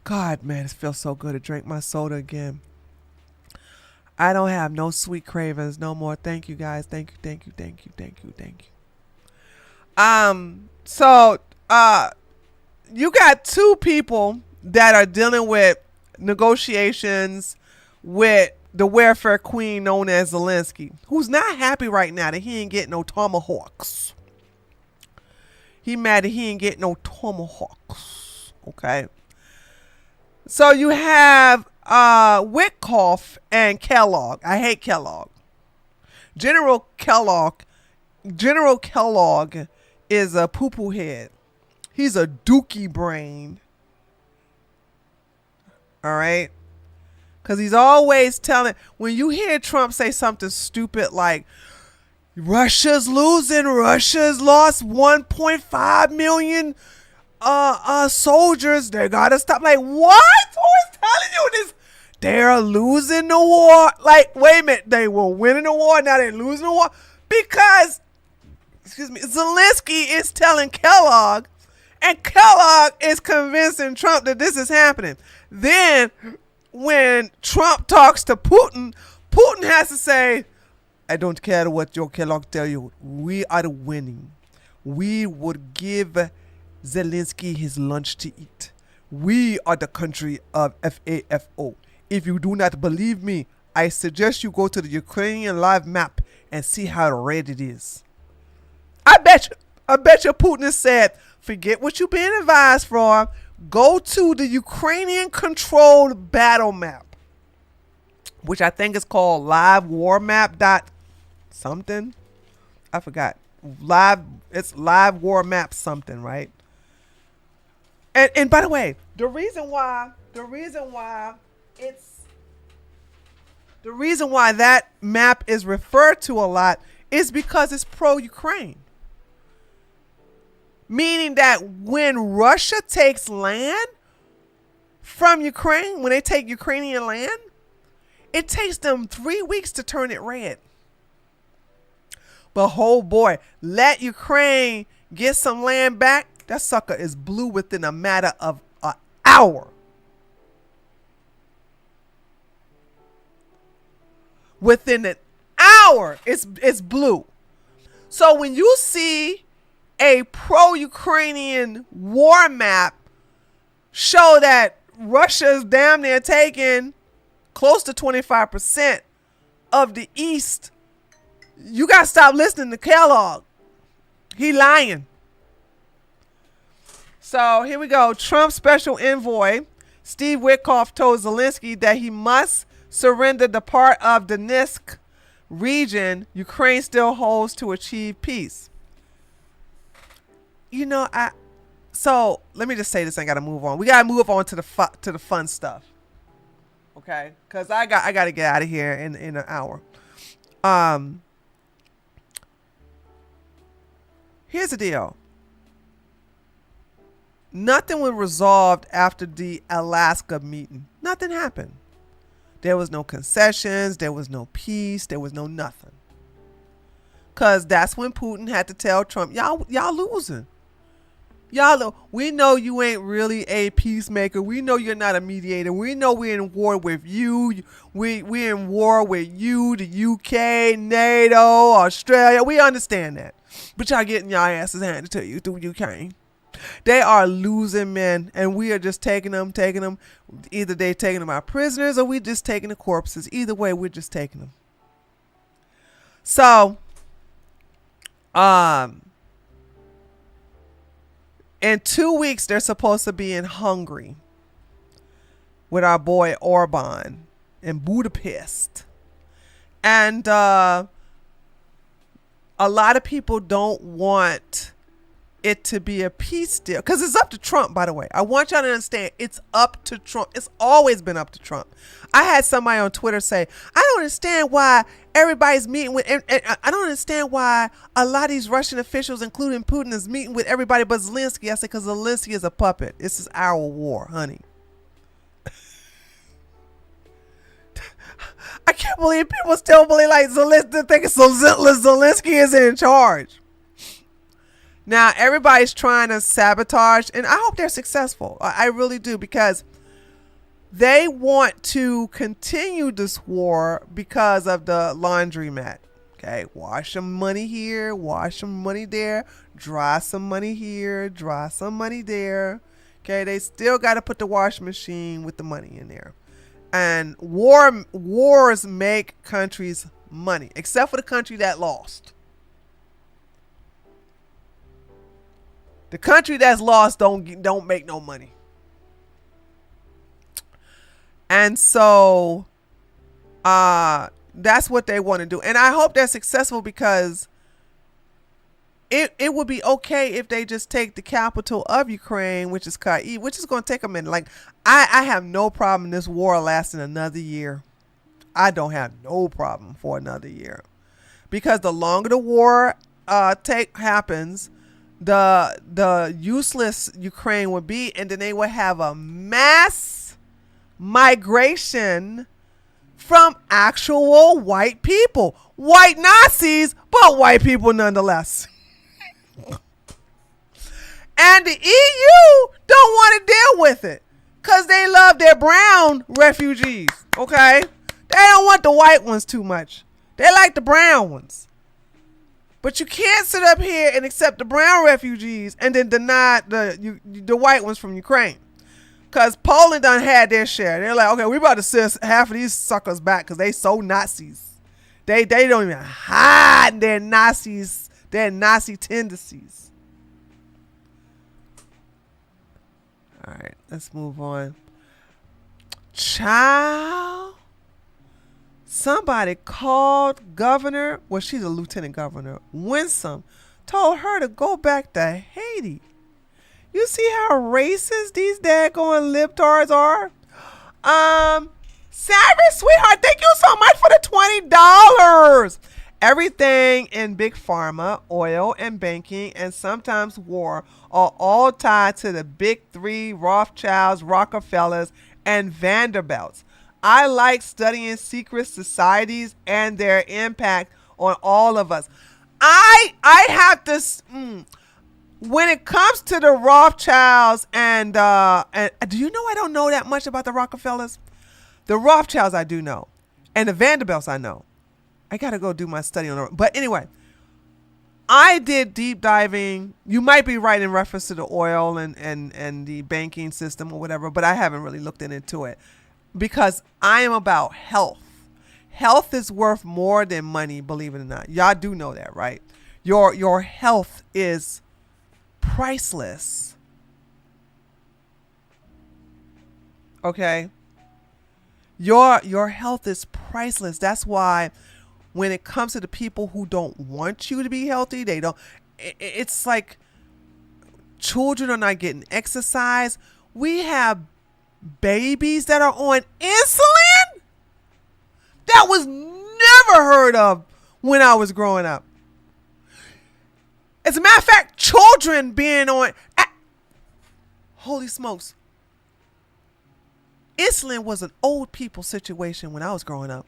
God, man, it feels so good to drink my soda again. I don't have no sweet cravings no more. Thank you, guys. Thank you. So, you got two people that are dealing with negotiations with the welfare queen known as Zelensky, who's not happy right now that he ain't getting no tomahawks. He mad that he ain't getting no tomahawks. Okay. So you have Witkoff and Kellogg. I hate Kellogg. General Kellogg is a poo-poo head. He's a dookie brain. All right? Because he's always telling, when you hear Trump say something stupid like, Russia's losing, Russia's lost 1.5 million soldiers, they gotta stop. Like, what? Who is telling you this? They're losing the war. Like, wait a minute, they were winning the war, now they're losing the war? Because, Zelensky is telling Kellogg, and Kellogg is convincing Trump that this is happening. Then, when Trump talks to Putin, Putin has to say, I don't care what your Kellogg tell you. We are winning. We would give Zelensky his lunch to eat. We are the country of FAFO. If you do not believe me, I suggest you go to the Ukrainian live map and see how red it is. I bet you Putin said, forget what you've been advised for. Go to the Ukrainian controlled battle map, which I think is called live war map dot something. I forgot. It's live war map something, right? And by the way, the reason why that map is referred to a lot is because it's pro-Ukraine. Meaning that when Russia takes land from Ukraine, when they take Ukrainian land, it takes them 3 weeks to turn it red. But oh boy, let Ukraine get some land back, that sucker is blue within a matter of an hour. Within an hour, it's blue. So when you see a pro-Ukrainian war map show that Russia's damn near taking close to 25% of the East, you got to stop listening to Kellogg. He lying. So here we go. Trump's special envoy, Steve Witkoff, told Zelensky that he must surrender the part of Donetsk region Ukraine still holds to achieve peace. You know, so let me just say this. I got to move on. We got to move on to the fun stuff. Okay? Because I got to get out of here in an hour. Here's the deal. Nothing was resolved after the Alaska meeting. Nothing happened. There was no concessions. There was no peace. There was no nothing. Because that's when Putin had to tell Trump, y'all losing. We know you ain't really a peacemaker. We know you're not a mediator. We know we're in war with you. We're in war with you, the UK, NATO, Australia. We understand that. But y'all getting y'all asses handed to you through Ukraine. They are losing men, and we are just taking them. Either they taking them our prisoners or we just taking the corpses. Either way, we're just taking them. So, in 2 weeks, they're supposed to be in Hungary with our boy Orban in Budapest. And a lot of people don't want it to be a peace deal because it's up to Trump, by the way. I want y'all to understand it's up to Trump. It's always been up to Trump. I had somebody on Twitter say, I don't understand why everybody's meeting with, and I don't understand why a lot of these Russian officials, including Putin, is meeting with everybody but Zelensky. I said, because Zelensky is a puppet. This is our war, honey. I can't believe people still believe like Zelensky, thinking Zelensky is in charge. Now, everybody's trying to sabotage, and I hope they're successful. I really do, because they want to continue this war because of the laundromat. Okay, wash some money here, wash some money there, dry some money here, dry some money there. Okay, they still got to put the washing machine with the money in there. And wars make countries money, except for the country that lost. The country that's lost don't make no money. And so that's what they want to do. And I hope they're successful, because it would be okay if they just take the capital of Ukraine, which is Kyiv, which is going to take a minute. Like, I have no problem this war lasting another year. I don't have no problem for another year, because the longer the war happens, the useless Ukraine would be, and then they would have a mass migration from actual white people, white Nazis, but white people nonetheless. And the EU don't want to deal with it because they love their brown refugees. Okay, they don't want the white ones too much. They like the brown ones. But you can't sit up here and accept the brown refugees and then deny the white ones from Ukraine. Because Poland done had their share. They're like, okay, we about to send half of these suckers back because they so Nazis. They don't even hide their Nazi tendencies. All right, let's move on. Child. Somebody called Governor, well, she's a lieutenant governor, Winsome, told her to go back to Haiti. You see how racist these daggone libtards are? Savage, sweetheart, thank you so much for the $20. Everything in big pharma, oil, and banking, and sometimes war are all tied to the big three: Rothschilds, Rockefellers, and Vanderbilts. I like studying secret societies and their impact on all of us. I have to, when it comes to the Rothschilds and do you know I don't know that much about the Rockefellers? The Rothschilds I do know, and the Vanderbilts I know. I got to go do my study on it. But anyway, I did deep diving. You might be right in reference to the oil and the banking system or whatever, but I haven't really looked into it. Because I am about health. Health is worth more than money, believe it or not. Y'all do know that, right? Your health is priceless. Okay? Your health is priceless. That's why when it comes to the people who don't want you to be healthy, they don't. It's like children are not getting exercise. We have babies that are on insulin? That was never heard of when I was growing up. As a matter of fact, children being on. Holy smokes. Insulin was an old people situation when I was growing up.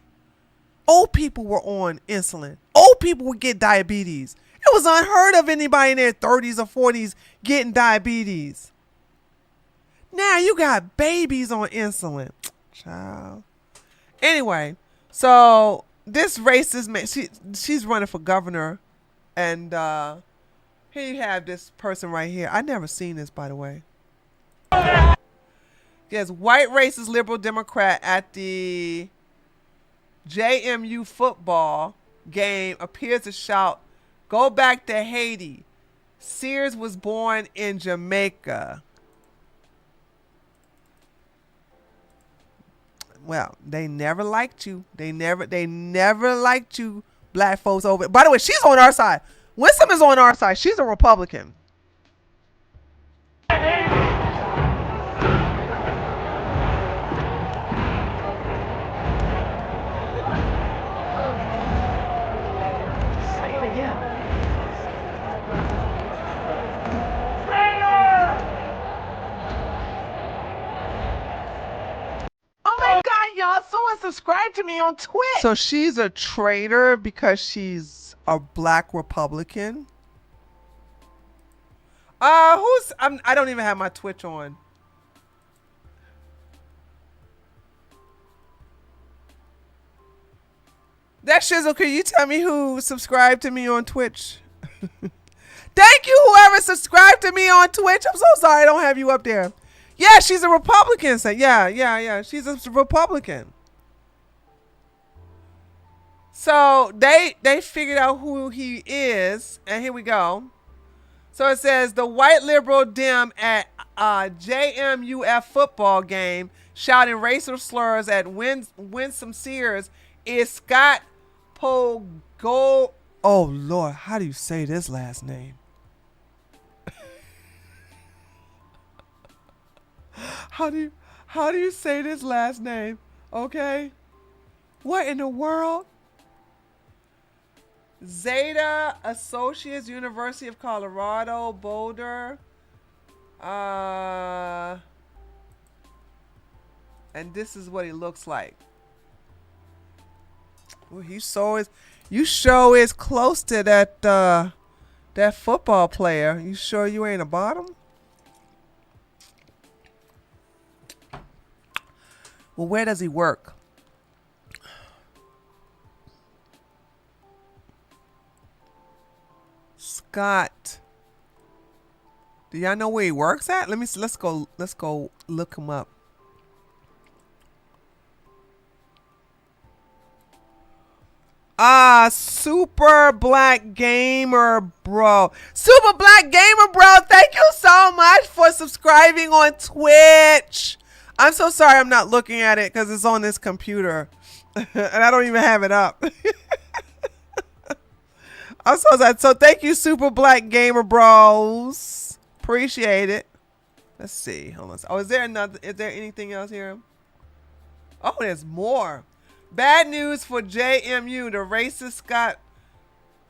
Old people were on insulin. Old people would get diabetes. It was unheard of anybody in their 30s or 40s getting diabetes. Now you got babies on insulin. Child. Anyway, so this racist man, she's running for governor. And here you have this person right here. I never seen this, by the way. Yes, white racist liberal Democrat at the JMU football game appears to shout, "Go back to Haiti. Sears was born in Jamaica." Well, they never liked you. They never liked you, black folks over. By the way, she's on our side. Winsome is on our side. She's a Republican. Y'all, someone subscribe to me on Twitch. So she's a traitor because she's a black Republican. I don't even have my Twitch on. That shizzle, can you tell me who subscribed to me on Twitch? Thank you, whoever subscribed to me on Twitch. I'm so sorry I don't have you up there. Yeah, she's a Republican. So yeah. She's a Republican. So they figured out who he is, and here we go. So it says the white liberal Dem at JMUF football game shouting racial slurs at Winsome Sears is Scott Pogo. Oh Lord, how do you say this last name? How do you say this last name? Okay. What in the world? Zeta Associates, University of Colorado, Boulder. And this is what he looks like. Well, you sure is close to that football player. You sure you ain't a bottom? Well, where does he work? Scott. Do y'all know where he works at? Let's go look him up. Super Black Gamer Bro. Super Black Gamer Bro, thank you so much for subscribing on Twitch. I'm so sorry I'm not looking at it because it's on this computer. And I don't even have it up. I'm so sad. So thank you, Super Black Gamer Bros. Appreciate it. Let's see. Hold on. Oh, is there anything else here? Oh, there's more. Bad news for JMU. The racist Scott,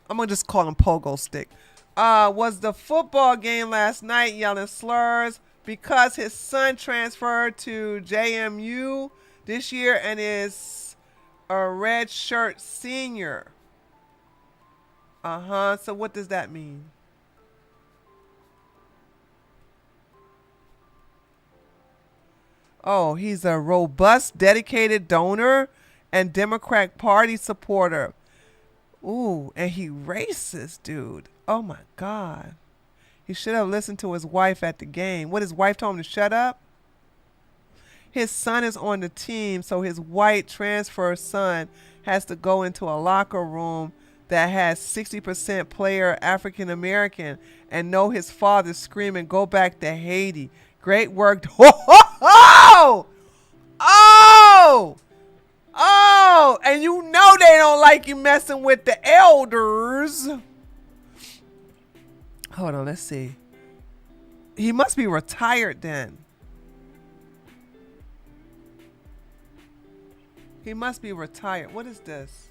I'm gonna just call him Pogo Stick, was the football game last night yelling slurs because his son transferred to JMU this year and is a red shirt senior. So what does that mean? Oh, he's a robust, dedicated donor and Democratic Party supporter. Ooh, and he racist, dude. Oh my God. He should have listened to his wife at the game. What, his wife told him to shut up? His son is on the team, so his white transfer son has to go into a locker room that has 60% player African American and know his father screaming, "Go back to Haiti." Great work. Oh! And you know they don't like you messing with the elders. Hold on, let's see. He must be retired then. He must be retired. What is this?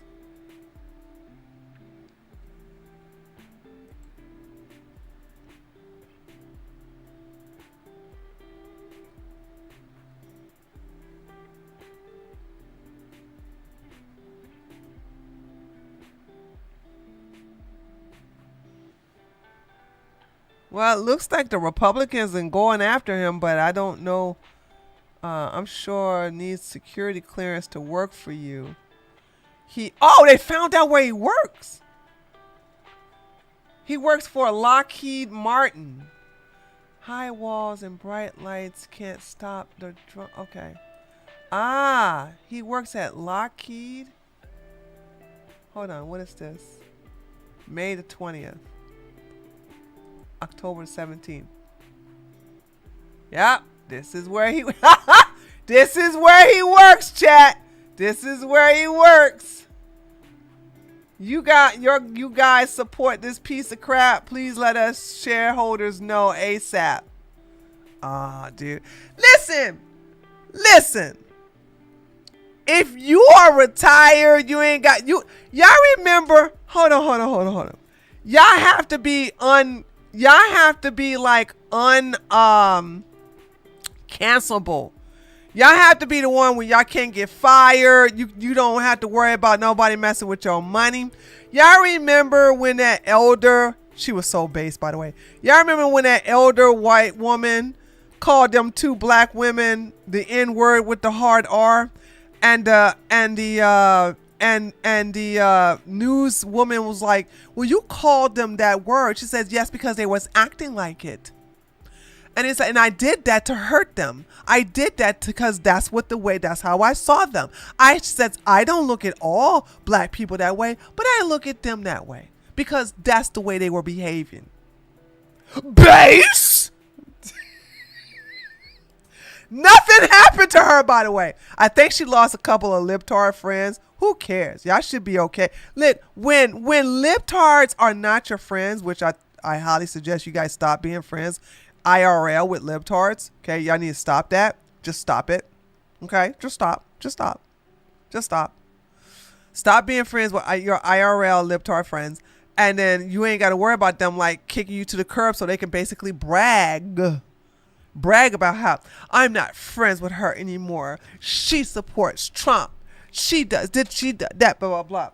Well, it looks like the Republicans are going after him, but I don't know. I'm sure needs security clearance to work for you. They found out where he works. He works for Lockheed Martin. High walls and bright lights can't stop the drone. Okay. He works at Lockheed. Hold on, what is this? May the 20th. October 17th. Yep, this is where he This is where he works, chat. This is where he works. You guys support this piece of crap. Please let us shareholders know ASAP. Dude. Listen. If you are retired, you ain't got y'all remember, hold on. Y'all have to be like cancelable. Y'all have to be the one where y'all can't get fired. You don't have to worry about nobody messing with your money. Y'all remember when that elder, she was so base, by the way. Y'all remember when that elder white woman called them two black women the N-word with the hard R, and the news woman was like, "Well, you called them that word." She says, "Yes, because they was acting like it." And it's and I did that to hurt them. I did that because that's how I saw them. I said, I don't look at all black people that way, but I look at them that way because that's the way they were behaving. Base! Nothing happened to her, by the way. I think she lost a couple of libtard friends. Who cares? Y'all should be okay. Look, when libtards are not your friends, which I highly suggest you guys stop being friends IRL with libtards. Okay, y'all need to stop that. Just stop it. Okay, just stop. Stop being friends with your IRL libtard friends, and then you ain't got to worry about them like kicking you to the curb so they can basically brag about how I'm not friends with her anymore. She supports Trump. She does that, blah blah blah.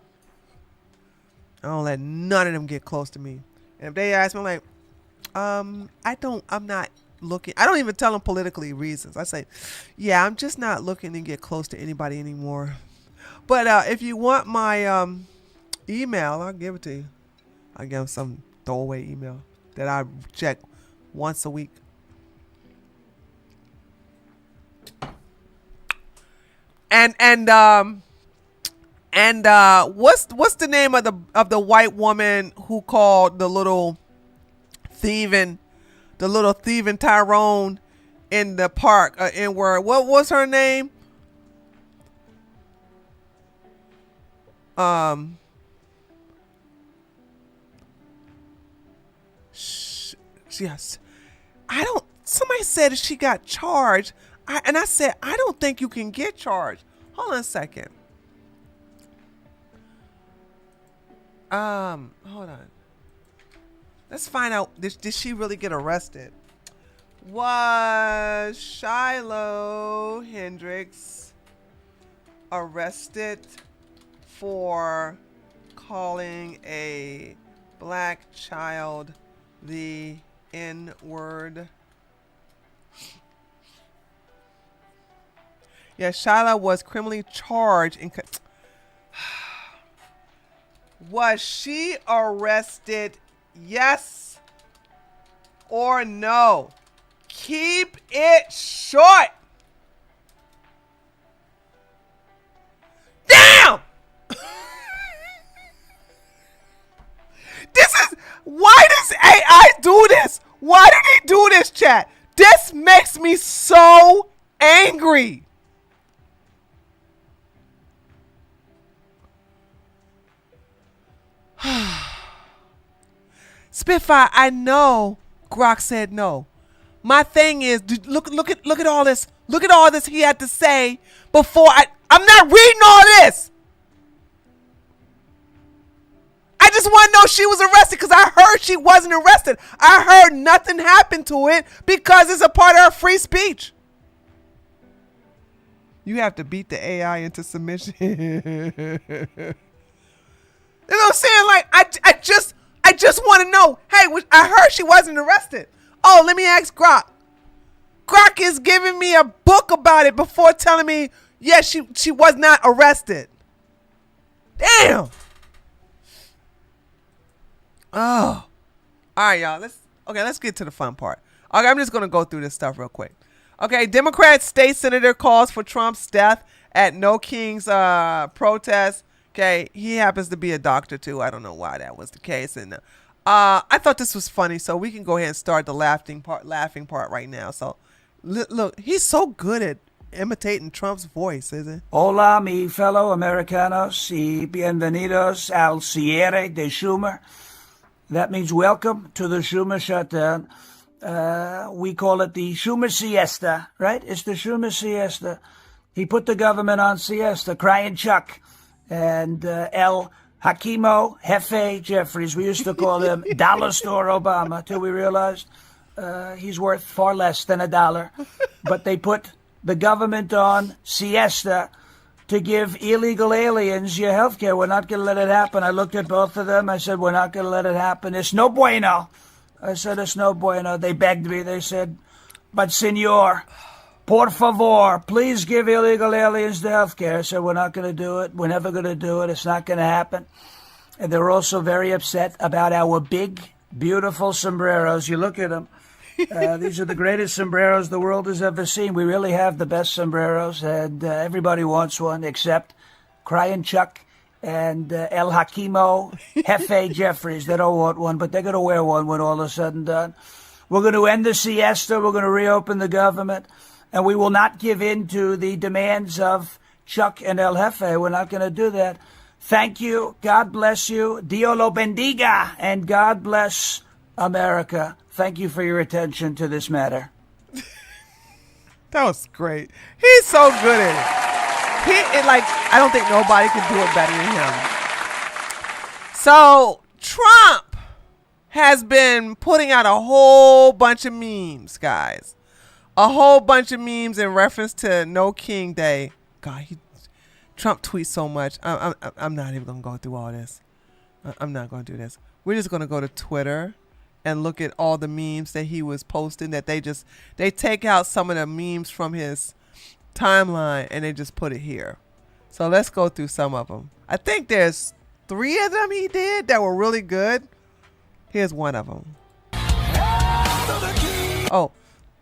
I don't let none of them get close to me. And if they ask me, like, I'm not looking. I don't even tell them politically reasons. I say, yeah, I'm just not looking to get close to anybody anymore. But if you want my email, I'll give it to you. I'll give them some throwaway email that I check once a week. And what's the name of the white woman who called the little thieving Tyrone in the park N-word? What was her name? Yes. Somebody said that she got charged. I said, I don't think you can get charged. Hold on a second. Hold on. Let's find out. Did she really get arrested? Was Shiloh Hendricks arrested for calling a black child the N-word? Yeah, Shiloh was criminally charged in. Was she arrested? Yes or no? Keep it short. Damn! Why does AI do this? Why did he do this, chat? This makes me so angry. Spitfire, I know Grok said no. My thing is, look at all this. Look at all this he had to say before I'm not reading all this. I just want to know she was arrested because I heard she wasn't arrested. I heard nothing happened to it because it's a part of her free speech. You have to beat the AI into submission. You know what I'm saying? Like, I just want to know, hey, I heard she wasn't arrested. Oh, let me ask Grok. Grok is giving me a book about it before telling me, yeah, she was not arrested. Damn. Oh. All right, y'all. Let's get to the fun part. Okay, I'm just going to go through this stuff real quick. Okay, Democrat state senator calls for Trump's death at No King's protest. Okay, he happens to be a doctor too. I don't know why that was the case. And I thought this was funny, so we can go ahead and start the laughing part right now. So look, he's so good at imitating Trump's voice, isn't he? Hola, mi fellow Americanos y bienvenidos al cierre de Schumer. That means welcome to the Schumer shutdown. We call it the Schumer siesta, right? It's the Schumer siesta. He put the government on siesta, crying Chuck. And El Hakimo Jefe Jeffries, we used to call him Dollar Store Obama, till we realized he's worth far less than $1. But they put the government on siesta to give illegal aliens your health care. We're not going to let it happen. I looked at both of them. I said, we're not going to let it happen. It's no bueno. I said, it's no bueno. They begged me. They said, but senor, por favor, please give illegal aliens the health care. I said, we're not going to do it. We're never going to do it. It's not going to happen. And they're also very upset about our big, beautiful sombreros. You look at them. These are the greatest sombreros the world has ever seen. We really have the best sombreros, and everybody wants one except Crying Chuck and El Hakimo Jefe Jeffries. They don't want one, but they're going to wear one when all is said and done. We're going to end the siesta. We're going to reopen the government, and we will not give in to the demands of Chuck and El Jefe. We're not going to do that. Thank you. God bless you. Dios lo bendiga, and God bless America. Thank you for your attention to this matter. That was great. He's so good at it. I don't think nobody can do it better than him. So Trump has been putting out a whole bunch of memes, guys. A whole bunch of memes in reference to No King Day. God, Trump tweets so much. I'm not even going to go through all this. I'm not going to do this. We're just going to go to Twitter and look at all the memes that he was posting, that they take out some of the memes from his timeline and they just put it here. So let's go through some of them. I think there's 3 of them he did that were really good. Here's one of them. Oh,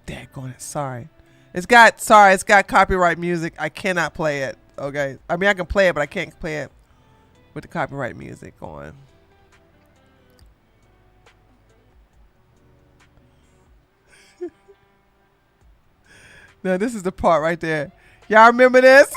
daggone it. Sorry. It's got copyright music. I cannot play it. Okay. I mean, I can play it, but I can't play it with the copyright music on. Now, this is the part right there. Y'all remember this?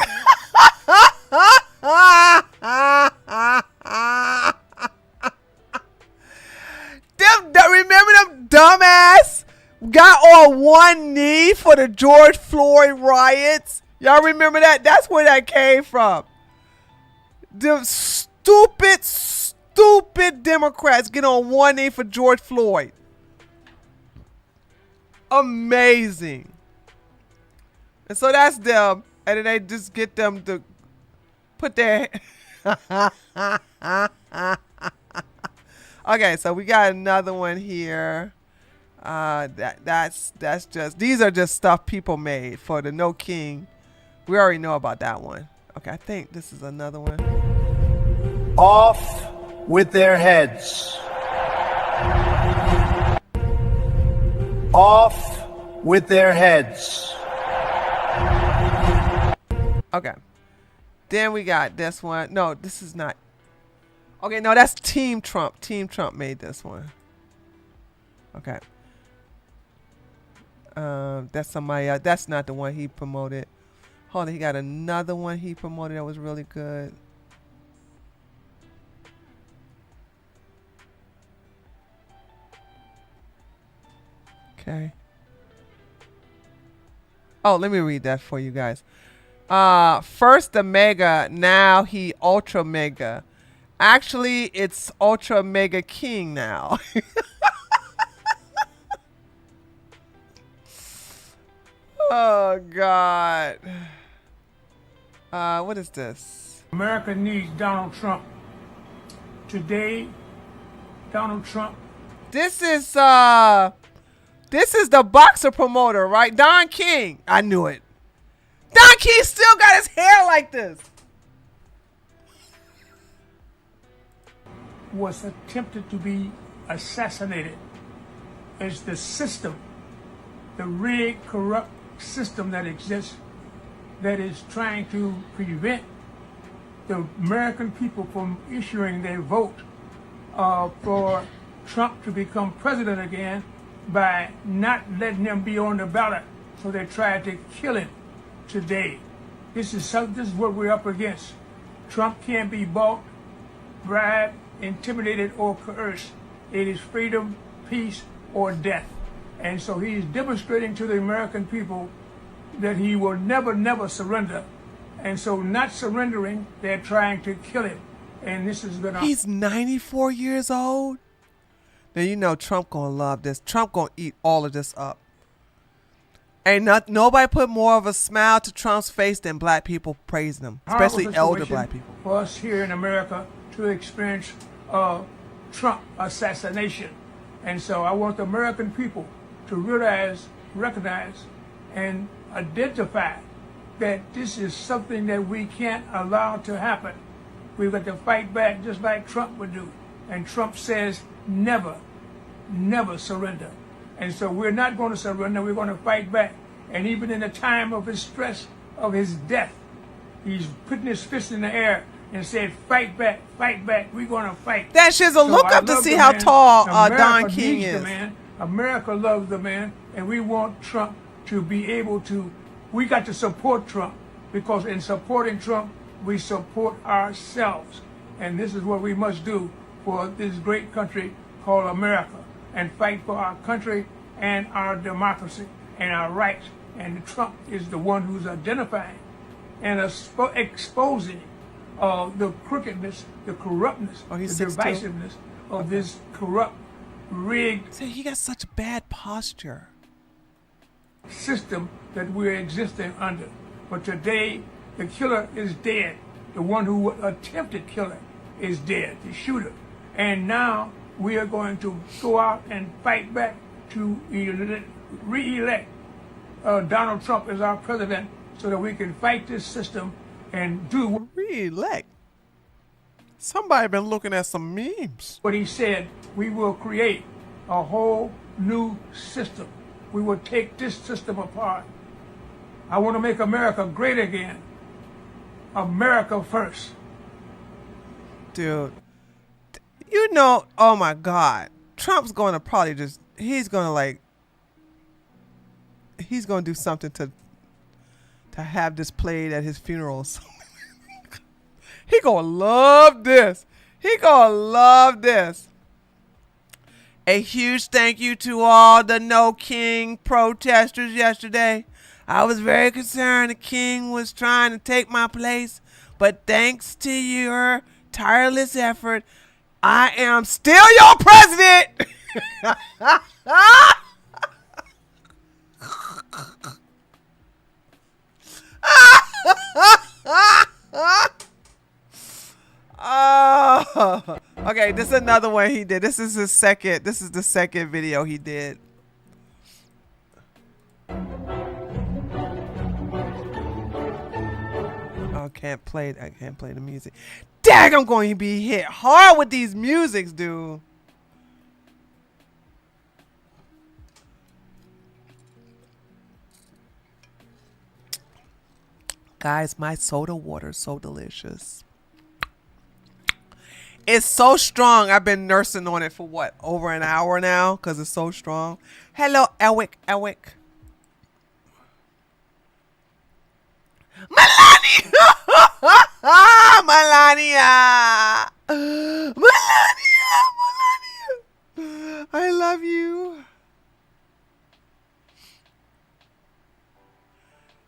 Remember them dumbass got on one knee for the George Floyd riots? Y'all remember that? That's where that came from. The stupid Democrats get on one knee for George Floyd. Amazing. And so that's them. And then they just get them to put their... Okay, so we got another one here. That's just... These are just stuff people made for the No King. We already know about that one. Okay, I think this is another one. Off with their heads. Off with their heads. Okay. Then we got this one. No, this is not. Okay, no, that's Team Trump. Team Trump made this one. Okay. That's somebody else. That's not the one he promoted. Hold on, he got another one he promoted that was really good. Okay. Oh, let me read that for you guys. First the MAGA, now he ultra mega. Actually, it's ultra mega king now. Oh God. What is this? America needs Donald Trump today Donald Trump. This is the boxer promoter, right? Don King. I knew it. Don King still got his hair like this. Was attempted to be assassinated. It's the system, the rigged, corrupt system that exists that is trying to prevent the American people from issuing their vote for Trump to become president again by not letting him be on the ballot. So they tried to kill him today. This is what we're up against. Trump can't be bought, bribed, intimidated, or coerced. It is freedom, peace, or death. And so he's demonstrating to the American people that he will never, never surrender. And so not surrendering, they're trying to kill him. And this is gonna... He's 94 years old. Now you know Trump gonna love this. Trump gonna eat all of this up. Ain't nobody put more of a smile to Trump's face than black people praising him, especially elder black people. For us here in America to experience Trump assassination. And so I want the American people to realize, recognize, and identify that this is something that we can't allow to happen. We've got to fight back just like Trump would do. And Trump says never, never surrender. And so we're not going to surrender, we're going to fight back. And even in the time of his stress, of his death, he's putting his fist in the air and said, fight back, we're going to fight. That shit's a look up to see how tall Don King is. America loves the man, and we want Trump to be able to, we got to support Trump, because in supporting Trump, we support ourselves. And this is what we must do for this great country called America, and fight for our country and our democracy and our rights. And Trump is the one who's identifying and exposing the crookedness, the corruptness, the divisiveness of this corrupt, rigged... See, he got such bad posture. ...system that we're existing under. But today, the killer is dead. The one who attempted killer is dead, the shooter. And now we are going to go out and fight back to re-elect Donald Trump as our president, so that we can fight this system and do... Re-elect? Somebody been looking at some memes. What he said, we will create a whole new system. We will take this system apart. I want to make America great again. America first. Dude, you know, oh my God. Trump's going to probably just, he's going to do something to have this played at his funeral. He gonna love this. He gonna love this. A huge thank you to all the No King protesters yesterday. I was very concerned the king was trying to take my place, but thanks to your tireless effort, I am still your president. Oh, okay, this is another one he did. This is the second video he did. Oh, I can't play the music. Dag, I'm going to be hit hard with these musics, dude. Guys, my soda water is so delicious. It's so strong. I've been nursing on it for what, over an hour now, because it's so strong. Hello, Elwick. Melania! Melania! I love you.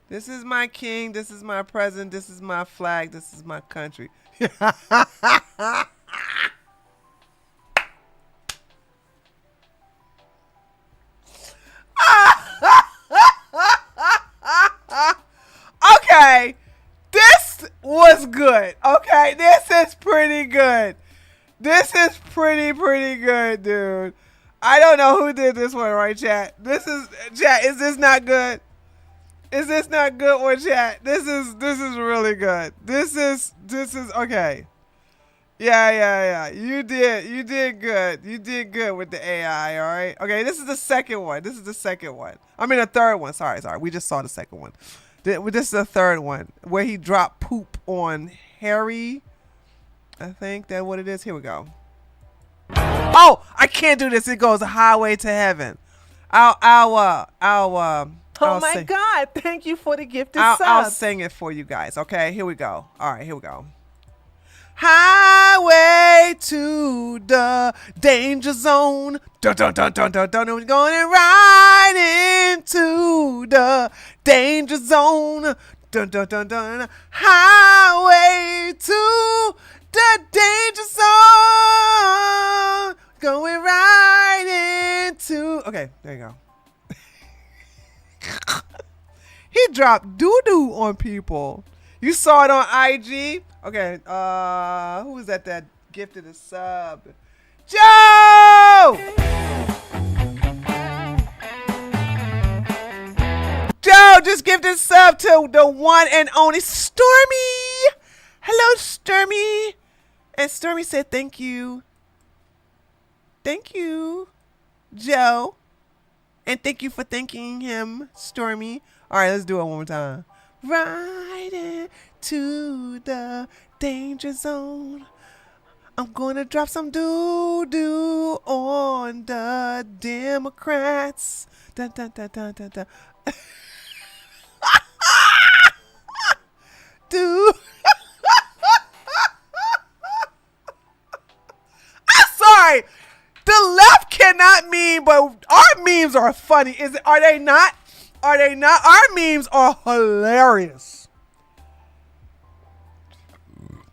This is my king. This is my president. This is my flag. This is my country. Okay, this was good. Okay, this is pretty good. This is pretty good, dude. I don't know who did this one, right, chat? Chat, is this not good? Is this not good or chat? This is really good. This is okay. Yeah. You did good. You did good with the AI, all right? Okay, this is the second one. I mean the third one. Sorry. We just saw the second one. This is the third one where he dropped poop on Harry. I think that's what it is. Here we go. Oh, I can't do this. It goes Highway to Heaven. Oh my God. Thank you for the gifted subs. I'll sing it for you guys. Okay, here we go. All right, here we go. Highway to the danger zone. Dun, dun, dun, dun, dun, dun. We're going right into the danger zone. Dun, dun, dun, dun. Highway to the danger zone. Going right into. Okay, there you go. He dropped doo-doo on people. You saw it on IG? Okay, who was that gifted a sub? Joe! Joe just gifted a sub to the one and only Stormy. Hello, Stormy. And Stormy said thank you. Thank you, Joe. And thank you for thanking him, Stormy. All right, let's do it one more time. Right into the danger zone. I'm gonna drop some doo-doo on the Democrats. Dun, dun, dun, dun, dun, dun. Dude. I'm sorry. The left cannot meme, but our memes are funny. Are they not? Are they not? Our memes are hilarious.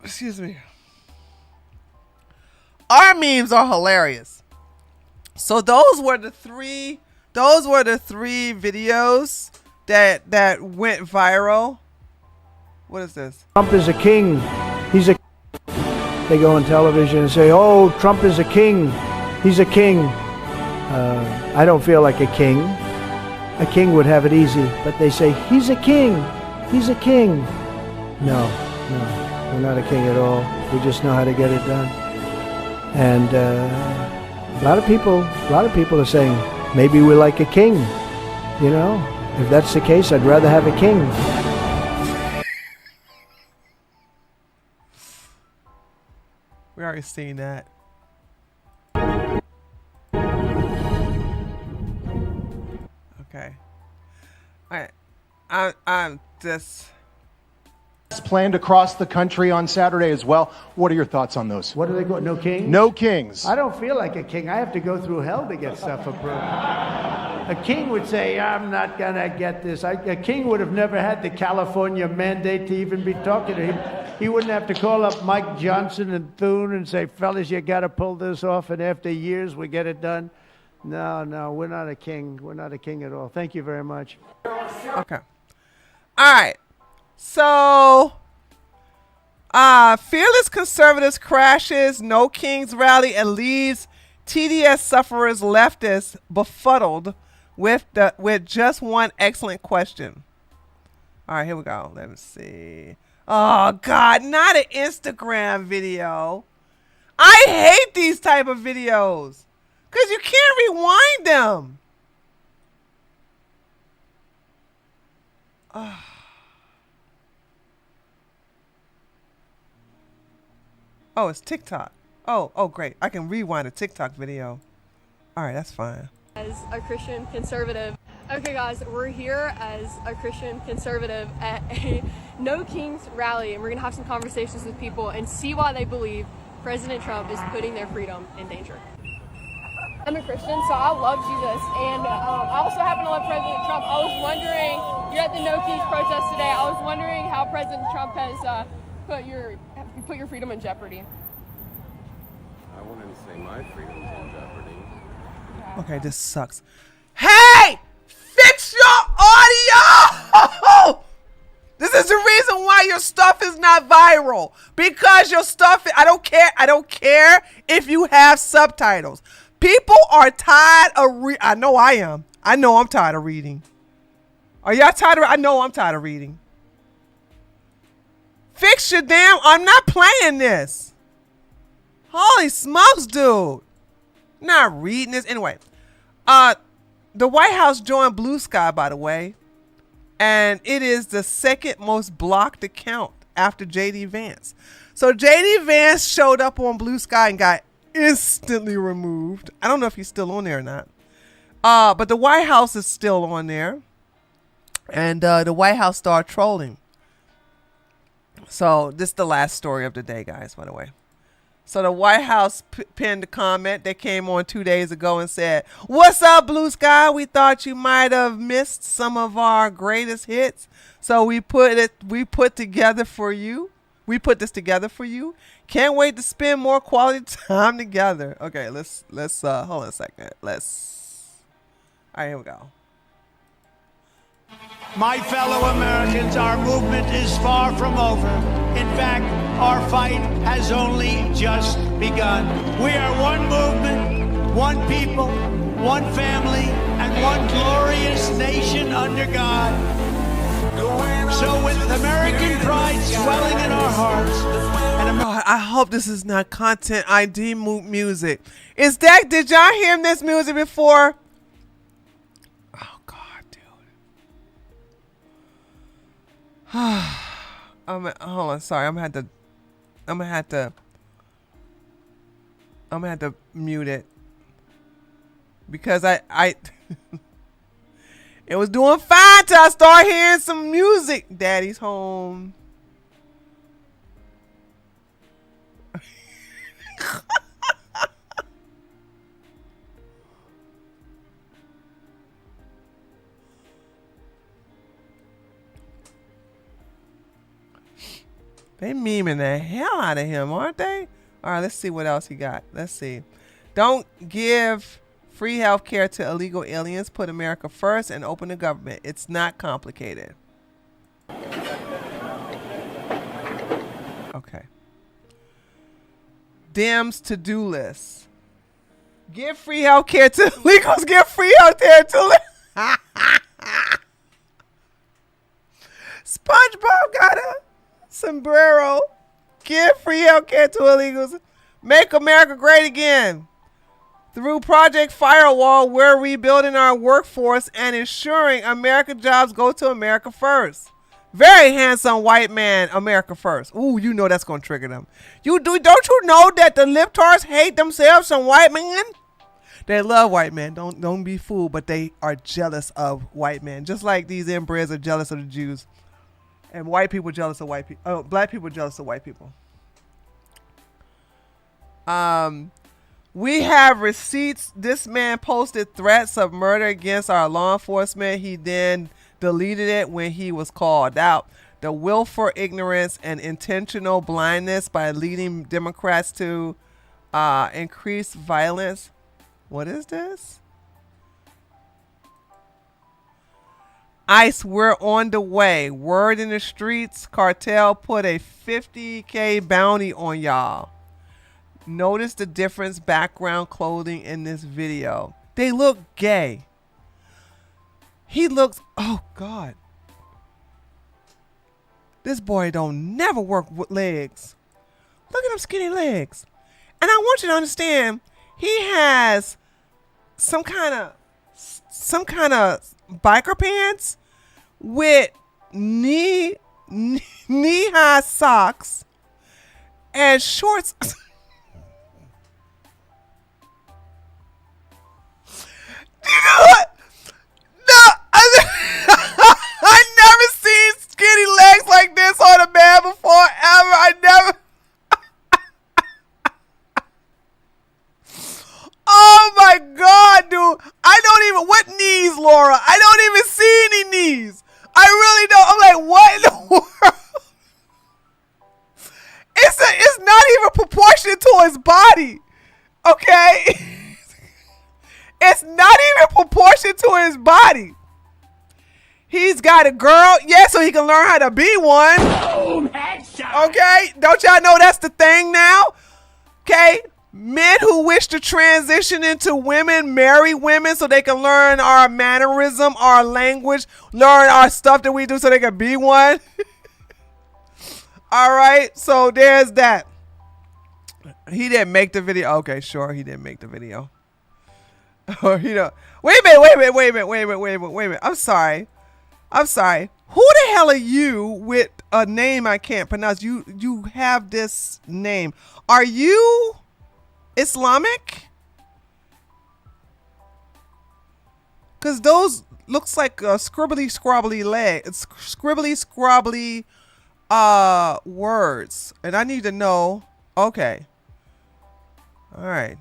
Excuse me. Our memes are hilarious. So those were the three videos that went viral. What is this? Trump is a king. He's a. They go on television and say, "Oh, Trump is a king. He's a king." I don't feel like a king. A king would have it easy, but they say, "He's a king. He's a king." No, we're not a king at all. We just know how to get it done. And a lot of people are saying, maybe we're like a king. You know, if that's the case, I'd rather have a king. We already seen that. Okay. All right. I'm just. It's planned across the country on Saturday as well. What are your thoughts on those? What do they go? No kings? No kings. I don't feel like a king. I have to go through hell to get stuff approved. A king would say, I'm not going to get this. A king would have never had the California mandate to even be talking to him. He wouldn't have to call up Mike Johnson and Thune and say, fellas, you got to pull this off, and after years we get it done. No, we're not a king. We're not a king at all. Thank you very much. Okay. All right. So, Fearless Conservatives crashes No Kings rally and leaves TDS sufferers leftists befuddled with just one excellent question. All right, here we go. Let me see. Oh, God, not an Instagram video. I hate these type of videos because you can't rewind them. Oh, it's TikTok. Oh, great. I can rewind a TikTok video. All right, that's fine. As a Christian conservative. Okay, guys, we're here as a Christian conservative at a No Kings rally, and we're going to have some conversations with people and see why they believe President Trump is putting their freedom in danger. I'm a Christian, so I love Jesus, and I also happen to love President Trump. I was wondering, you're at the No Kings protest today, I was wondering how President Trump has put your freedom in jeopardy. I wouldn't say my freedom's in jeopardy. Okay, this sucks. Hey! Fix your audio! This is the reason why your stuff is not viral. Because your stuff, I don't care if you have subtitles. People are tired of I know I am. I know I'm tired of reading. Are y'all tired of I know I'm tired of reading. Fix your damn, I'm not playing this. Holy smokes, dude. Not reading this. Anyway, the White House joined Blue Sky, by the way. And it is the second most blocked account after J.D. Vance. So J.D. Vance showed up on Blue Sky and got instantly removed. I don't know if he's still on there or not. But the White House is still on there. And the White House started trolling. So this is the last story of the day, guys, by the way. So the White House pinned a comment that came on 2 days ago and said, "What's up, Blue Sky? We thought you might have missed some of our greatest hits. So we put this together for you. Can't wait to spend more quality time together." Okay, let's hold on a second. All right, here we go. My fellow Americans, our movement is far from over. In fact, our fight has only just begun. We are one movement, one people, one family, and one glorious nation under God. So with American pride swelling in our hearts, and I hope this is not content ID music. Did y'all hear this music before? Oh God, dude. Hold on, sorry. I'm gonna have to mute it because I it was doing fine till I started hearing some music. Daddy's home. They memeing the hell out of him, aren't they? All right, let's see what else he got. Let's see. Don't give free health care to illegal aliens. Put America first and open the government. It's not complicated. Okay. Dems to-do list. Give free health care to illegals. Give free health care to SpongeBob got a sombrero. Give free health care to illegals. Make America great again. Through Project Firewall, we're rebuilding our workforce and ensuring American jobs go to America first. Very handsome white man, America first. Ooh, you know that's gonna trigger them. Don't you know that the libtards hate themselves some white men? They love white men. Don't be fooled, but they are jealous of white men. Just like these inbreds are jealous of the Jews. And white people jealous of white people. Oh, black people jealous of white people. We have receipts. This man posted threats of murder against our law enforcement. He then deleted it when he was called out. The willful ignorance and intentional blindness by leading Democrats to increase violence. What is this? ICE, we're on the way. Word in the streets, cartel put a $50K bounty on y'all. Notice the difference background clothing in this video. They look gay. He looks, oh God. This boy don't never work with legs. Look at them skinny legs. And I want you to understand, he has some kind of biker pants with knee-high socks and shorts. You know what? No, I never seen skinny legs like this on a man before, ever. I never. Oh my God, dude. I don't even, what knees, Laura? I don't even see any knees. I really don't. I'm like, what in the world? It's not even proportionate to his body. Okay? It's not even proportionate to his body. He's got a girl. Yeah, so he can learn how to be one. Boom, headshot. Okay, don't y'all know that's the thing now? Okay, men who wish to transition into women marry women so they can learn our mannerism, our language, learn our stuff that we do so they can be one. All right, so there's that. He didn't make the video. Okay, sure, he didn't make the video. Or wait a minute. I'm sorry. Who the hell are you with a name I can't pronounce? You have this name. Are you Islamic? Cause those looks like scribbly words, and I need to know. Okay. All right.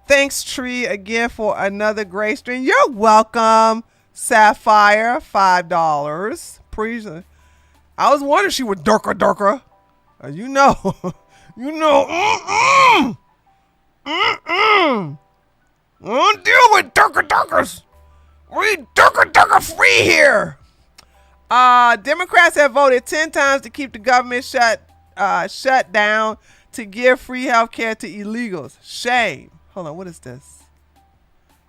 Thanks, Tree, again for another great stream. You're welcome, Sapphire. $5. Appreciate. I was wondering she was darker. You know. I don't deal with darkers. We darker free here. Democrats have voted 10 times to keep the government shut down to give free health care to illegals. Shame. Hold on, what is this?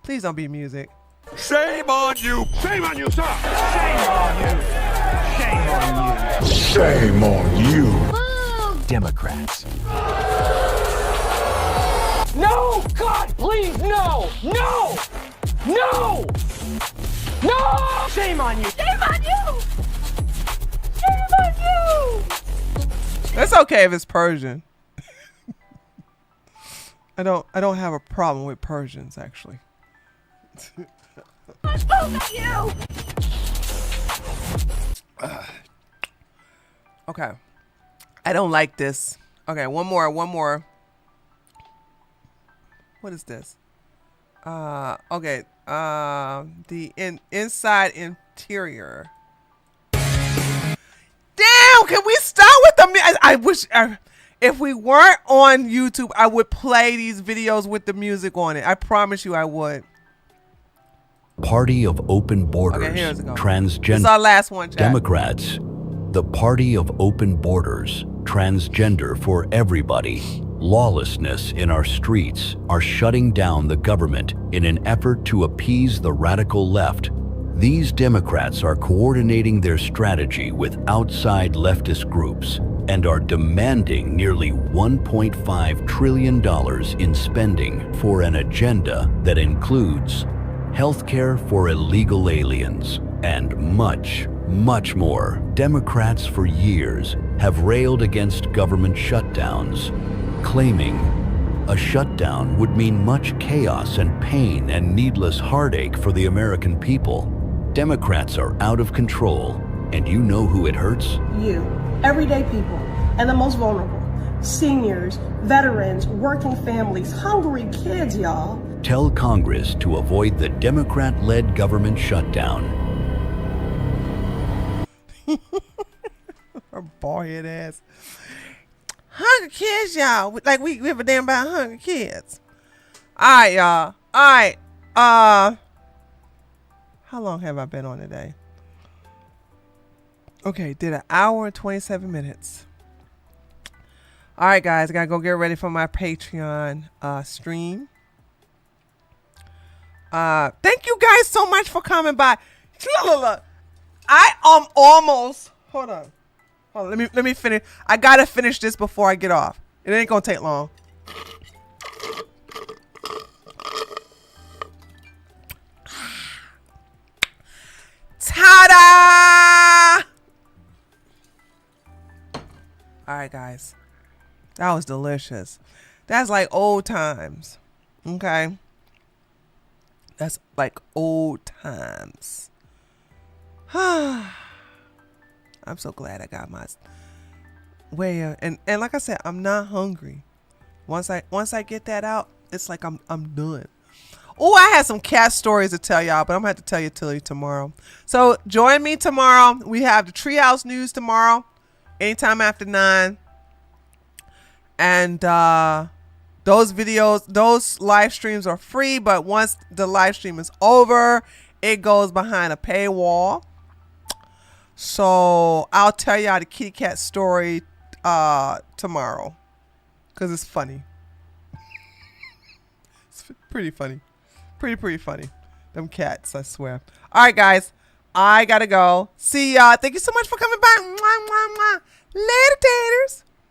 Please don't be music. Shame on you! Shame on you, sir. Shame on you. Shame on you. Shame on you! Democrats. No! God, please, no! No! No! No! Shame on you! Shame on you! Shame on you! It's okay if it's Persian. I don't have a problem with Persians, actually. Okay. I don't like this. Okay, one more. What is this? Okay. The inside interior. Damn, can we start with the I wish if we weren't on YouTube, I would play these videos with the music on it. I promise you I would. Party of Open Borders. Okay, here's it go. Transgender. This is our last one, chat. Democrats. The Party of Open Borders. Transgender for everybody. Lawlessness in our streets are shutting down the government in an effort to appease the radical left. These Democrats are coordinating their strategy with outside leftist groups and are demanding nearly $1.5 trillion in spending for an agenda that includes healthcare for illegal aliens and much, much more. Democrats for years have railed against government shutdowns, claiming a shutdown would mean much chaos and pain and needless heartache for the American people. Democrats are out of control, and you know who it hurts? You, everyday people, and the most vulnerable. Seniors, veterans, working families, hungry kids, y'all. Tell Congress to avoid the Democrat-led government shutdown. Her bald-head ass. Hungry kids, y'all. Like we give a damn about hungry kids. All right, y'all. All right. How long have I been on today? Okay, did an hour and 27 minutes. All right, guys, I gotta go get ready for my Patreon stream. Thank you guys so much for coming by. I almost hold on. Let me finish. I gotta finish this before I get off. It ain't gonna take long. Ta-da! All right, guys. That was delicious. That's like old times. Okay? That's like old times. I'm so glad I got my way. And like I said, I'm not hungry. Once I get that out, it's like I'm done. Oh, I had some cat stories to tell y'all, but I'm gonna have to tell you tomorrow. So join me tomorrow. We have the Treehouse News tomorrow, anytime after 9. And those videos, those live streams are free, but once the live stream is over, it goes behind a paywall. So I'll tell y'all the kitty cat story tomorrow, because it's funny. It's pretty funny. Pretty funny. Them cats, I swear. All right, guys. I gotta go. See y'all. Thank you so much for coming by. Mwah, mwah, mwah. Later, taters.